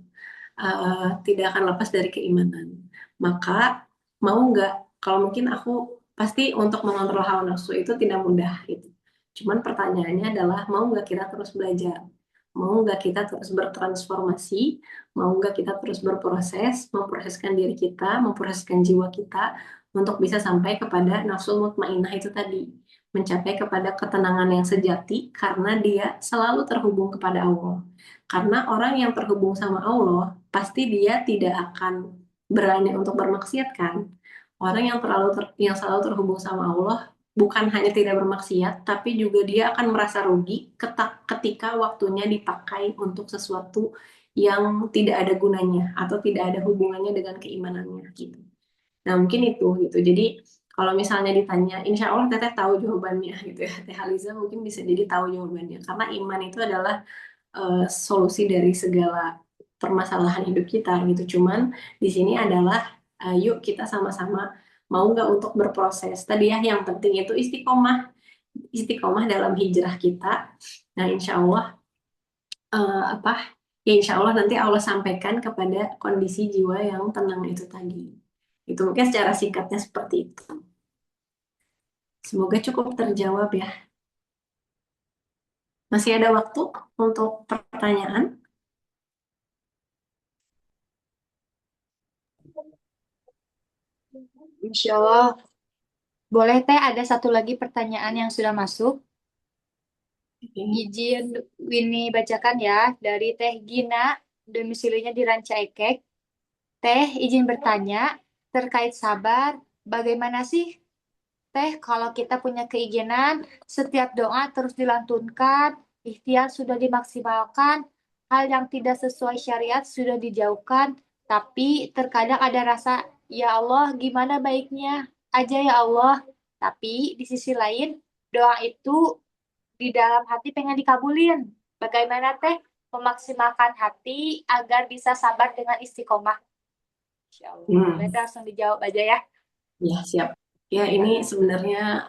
Tidak akan lepas dari keimanan. Maka mau nggak? Kalau mungkin aku pasti untuk mengontrol hawa nafsu itu tidak mudah gitu. Cuman pertanyaannya adalah mau nggak kita terus belajar? Mau nggak kita terus bertransformasi? Mau nggak kita terus berproses, memproseskan diri kita, memproseskan jiwa kita untuk bisa sampai kepada nafsu mutmainnah itu tadi, mencapai kepada ketenangan yang sejati karena dia selalu terhubung kepada Allah. Karena orang yang terhubung sama Allah, pasti dia tidak akan berani untuk bermaksiat kan. Orang yang yang selalu terhubung sama Allah bukan hanya tidak bermaksiat, tapi juga dia akan merasa rugi ketika waktunya dipakai untuk sesuatu yang tidak ada gunanya atau tidak ada hubungannya dengan keimanannya gitu. Nah, mungkin itu gitu. Jadi kalau misalnya ditanya, insya Allah Teteh tahu jawabannya gitu ya. Teh Haliza mungkin bisa jadi tahu jawabannya. Karena iman itu adalah solusi dari segala permasalahan hidup kita gitu. Cuman di sini adalah yuk kita sama-sama mau nggak untuk berproses. Tadi ya yang penting itu istiqomah, istiqomah dalam hijrah kita. Nah insya Allah apa? Ya insya Allah nanti Allah sampaikan kepada kondisi jiwa yang tenang itu tadi. Itu mungkin secara singkatnya seperti itu. Semoga cukup terjawab ya. Masih ada waktu untuk pertanyaan? Insya Allah. Boleh Teh, ada satu lagi pertanyaan yang sudah masuk. Izin Winnie bacakan ya, dari Teh Gina, domisilinya di Ranca Ekek. Teh, izin bertanya, terkait sabar, bagaimana sih Teh kalau kita punya keinginan, setiap doa terus dilantunkan, ikhtiar sudah dimaksimalkan, hal yang tidak sesuai syariat sudah dijauhkan, tapi terkadang ada rasa, ya Allah, gimana baiknya aja ya Allah. Tapi di sisi lain, doa itu di dalam hati pengen dikabulin. Bagaimana Teh memaksimalkan hati agar bisa sabar dengan istiqomah? Insya Allah. Boleh Teh langsung dijawab aja ya. Ya, siap. Ya, ini sebenarnya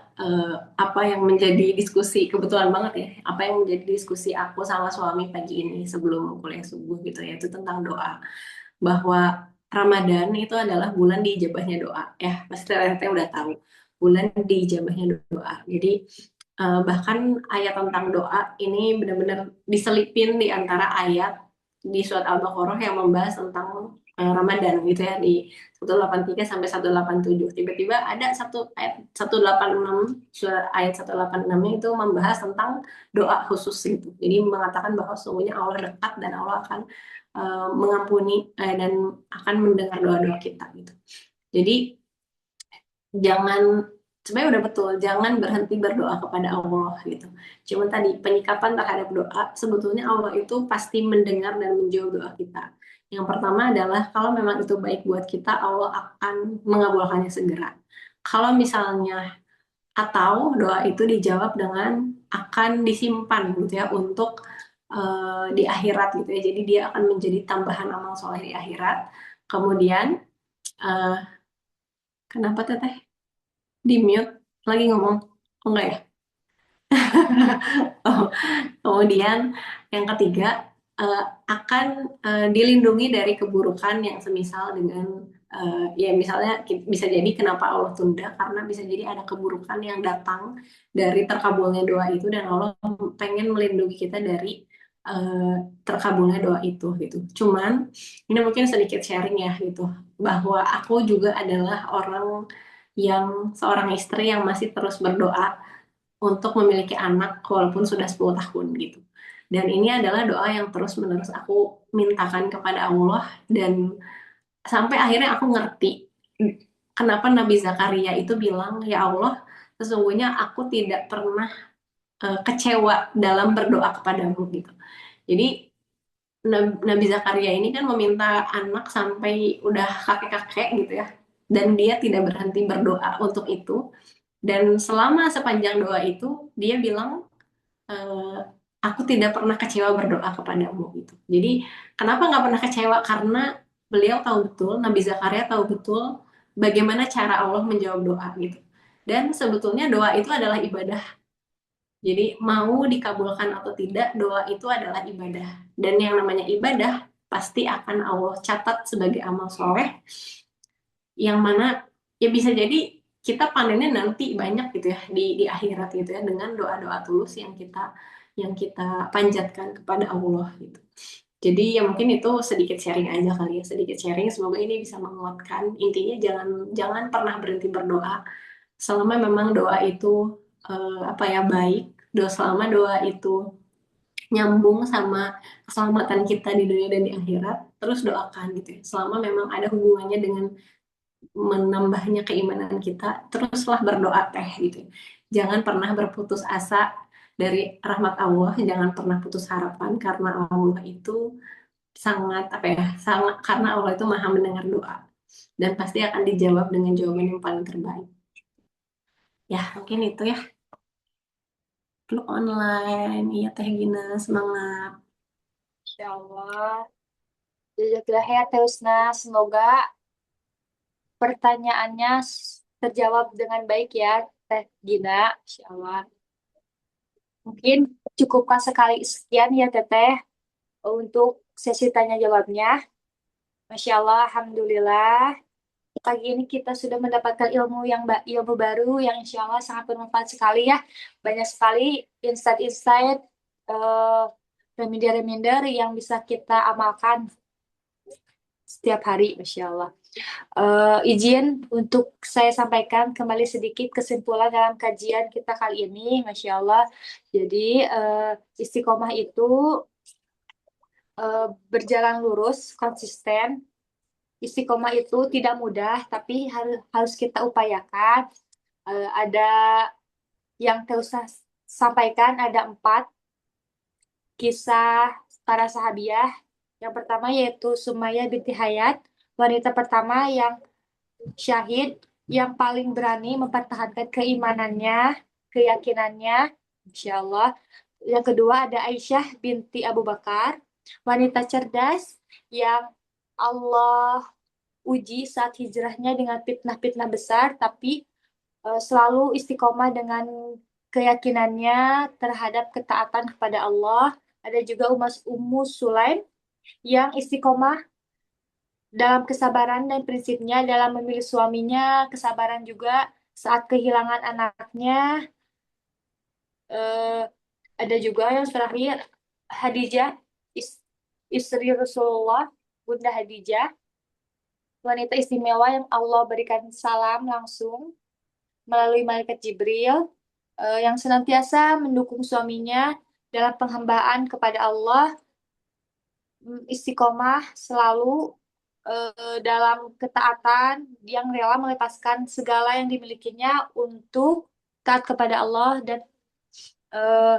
apa yang menjadi diskusi, kebetulan banget ya, apa yang menjadi diskusi aku sama suami pagi ini sebelum kuliah subuh gitu ya, itu tentang doa. Bahwa Ramadan itu adalah bulan diijabahnya doa. Ya, pasti teteh udah tahu. Bulan diijabahnya doa. Jadi bahkan ayat tentang doa ini benar-benar diselipin di antara ayat di surat Al-Baqarah yang membahas tentang Ramadan gitu ya di 183 sampai 187. Tiba-tiba ada satu ayat 186, surat ayat 186 itu membahas tentang doa khusus gitu. Jadi mengatakan bahwa sesungguhnya Allah dekat dan Allah akan mengampuni dan akan mendengar doa-doa kita gitu. Jadi jangan, sebenarnya udah betul, jangan berhenti berdoa kepada Allah gitu. Cuman tadi penyikapan terhadap doa, sebetulnya Allah itu pasti mendengar dan menjawab doa kita. Yang pertama adalah kalau memang itu baik buat kita, Allah akan mengabulkannya segera. Kalau misalnya atau doa itu dijawab dengan akan disimpan gitu ya untuk di akhirat gitu ya. Jadi dia akan menjadi tambahan amal soleh di akhirat. Kemudian eh, kenapa teteh di mute lagi ngomong? Oh, enggak ya? Oh, kemudian yang ketiga akan dilindungi dari keburukan yang semisal dengan ya misalnya bisa jadi kenapa Allah tunda karena bisa jadi ada keburukan yang datang dari terkabulnya doa itu dan Allah pengen melindungi kita dari terkabulnya doa itu gitu. Cuman ini mungkin sedikit sharing ya gitu bahwa aku juga adalah orang yang seorang istri yang masih terus berdoa untuk memiliki anak walaupun sudah 10 tahun gitu. Dan ini adalah doa yang terus-menerus aku mintakan kepada Allah dan sampai akhirnya aku ngerti kenapa Nabi Zakaria itu bilang, "Ya Allah, sesungguhnya aku tidak pernah kecewa dalam berdoa kepadamu," gitu. Jadi Nabi Zakaria ini kan meminta anak sampai udah kakek-kakek gitu ya. Dan dia tidak berhenti berdoa untuk itu. Dan selama sepanjang doa itu, dia bilang, eh, aku tidak pernah kecewa berdoa kepadamu gitu. Jadi kenapa nggak pernah kecewa? Karena beliau tahu betul, Nabi Zakaria tahu betul bagaimana cara Allah menjawab doa gitu. Dan sebetulnya doa itu adalah ibadah. Jadi mau dikabulkan atau tidak, doa itu adalah ibadah. Dan yang namanya ibadah pasti akan Allah catat sebagai amal soleh, yang mana ya bisa jadi kita panennya nanti banyak gitu ya di akhirat gitu ya dengan doa-doa tulus yang kita panjatkan kepada Allah gitu. Jadi ya mungkin itu sedikit sharing aja kali ya, sedikit sharing. Semoga ini bisa menguatkan. Intinya jangan jangan pernah berhenti berdoa selama memang doa itu apa ya baik. Doa selama doa itu nyambung sama keselamatan kita di dunia dan di akhirat, terus doakan gitu ya. Selama memang ada hubungannya dengan menambahnya keimanan kita, teruslah berdoa teh gitu. Jangan pernah berputus asa dari rahmat Allah, jangan pernah putus harapan karena Allah itu sangat apa ya, sangat karena Allah itu maha mendengar doa dan pasti akan dijawab dengan jawaban yang paling terbaik. Ya, mungkin itu ya. Lu online, iya Teh Gina, semangat. Insya Allah. Jazakallah ya Teh Husna. Semoga pertanyaannya terjawab dengan baik ya Teh Gina. Insya Allah. Mungkin cukupkan sekali sekian ya Teteh untuk sesi tanya jawabnya. Masya Allah, Alhamdulillah. Pagi ini kita sudah mendapatkan ilmu baru yang insya Allah sangat bermanfaat sekali ya. Banyak sekali insight-insight, eh, reminder-reminder yang bisa kita amalkan setiap hari, Masya Allah. Izin untuk saya sampaikan kembali sedikit kesimpulan dalam kajian kita kali ini, Masya Allah. Jadi, istiqomah itu berjalan lurus, konsisten. Istiqomah itu tidak mudah, tapi harus kita upayakan. Ada yang saya sampaikan, ada 4 kisah para sahabiah. Yang pertama yaitu Sumayyah binti Hayat, wanita pertama yang syahid, yang paling berani mempertahankan keimanannya, keyakinannya, insya Allah. Yang kedua ada Aisyah binti Abu Bakar, wanita cerdas yang Allah uji saat hijrahnya dengan fitnah-fitnah besar, tapi selalu istiqomah dengan keyakinannya terhadap ketaatan kepada Allah. Ada juga Ummu Sulaim yang istiqomah dalam kesabaran dan prinsipnya dalam memilih suaminya, kesabaran juga saat kehilangan anaknya. Eh, ada juga yang terakhir Hadijah, istri Rasulullah, Bunda Hadijah, wanita istimewa yang Allah berikan salam langsung melalui malaikat Jibril, yang senantiasa mendukung suaminya dalam penghambaan kepada Allah, istiqomah selalu dalam ketaatan, yang rela melepaskan segala yang dimilikinya untuk taat kepada Allah dan eh,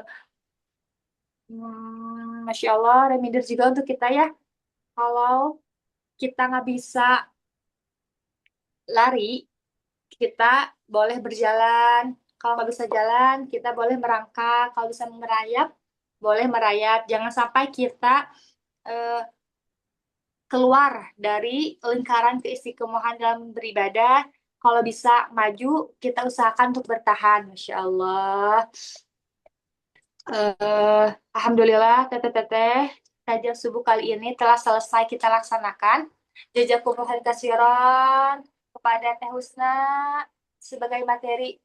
Masya Allah, reminder juga untuk kita ya, kalau kita nggak bisa lari, kita boleh berjalan. Kalau nggak bisa jalan, kita boleh merangkak. Kalau bisa merayap, boleh merayap. Jangan sampai kita eh, keluar dari lingkaran keistiqomahan dalam beribadah. Kalau bisa maju, kita usahakan untuk bertahan. Masya Allah. Alhamdulillah, teteh-teteh, kajian subuh kali ini telah selesai kita laksanakan. Jazakumullah khairan kepada Teh Husna sebagai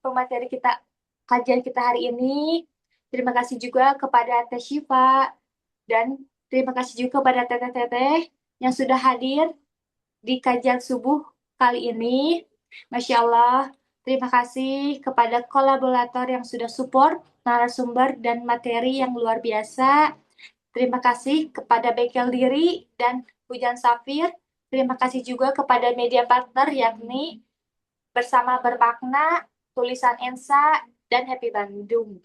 pemateri kita kajian kita hari ini. Terima kasih juga kepada Teh Syifa dan terima kasih juga kepada teteh-teteh yang sudah hadir di kajian subuh kali ini. Masya Allah, terima kasih kepada kolaborator yang sudah support narasumber dan materi yang luar biasa. Terima kasih kepada Bengkel Diri dan Hujan Safir. Terima kasih juga kepada media partner yakni Bersama Bermakna, Tulisan Ensa, dan Happy Bandung.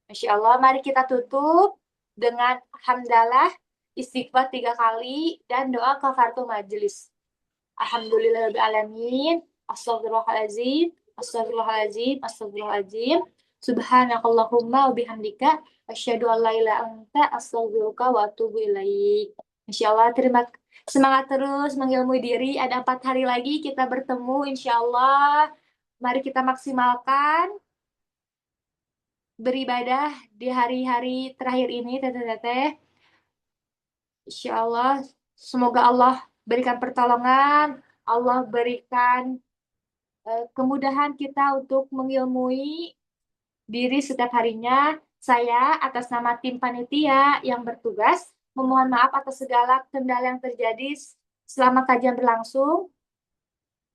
Masya Allah, mari kita tutup dengan hamdalah, istighfar 3 kali, dan doa kafaratul majelis. Alhamdulillahirrahmanirrahim. Astagfirullahaladzim. Astagfirullahaladzim. Astagfirullahaladzim. Subhanakallahumma wa bihamdika asyhadu an la ilaha illa anta astaghfiruka wa atubu ilaik. Insyaallah semangat terus mengilmui diri. Ada 4 hari lagi kita bertemu insyaallah. Mari kita maksimalkan beribadah di hari-hari terakhir ini, teteh-teteh. Insyaallah semoga Allah berikan pertolongan, Allah berikan kemudahan kita untuk mengilmui diri setiap harinya. Saya atas nama tim panitia yang bertugas memohon maaf atas segala kendala yang terjadi selama kajian berlangsung.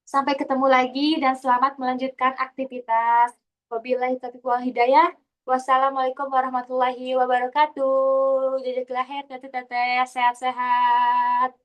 Sampai ketemu lagi dan selamat melanjutkan aktivitas. Wabillahi taufiq wal hidayah. Wassalamualaikum warahmatullahi wabarakatuh. Jazakallahu khair, teteh-teteh, sehat-sehat.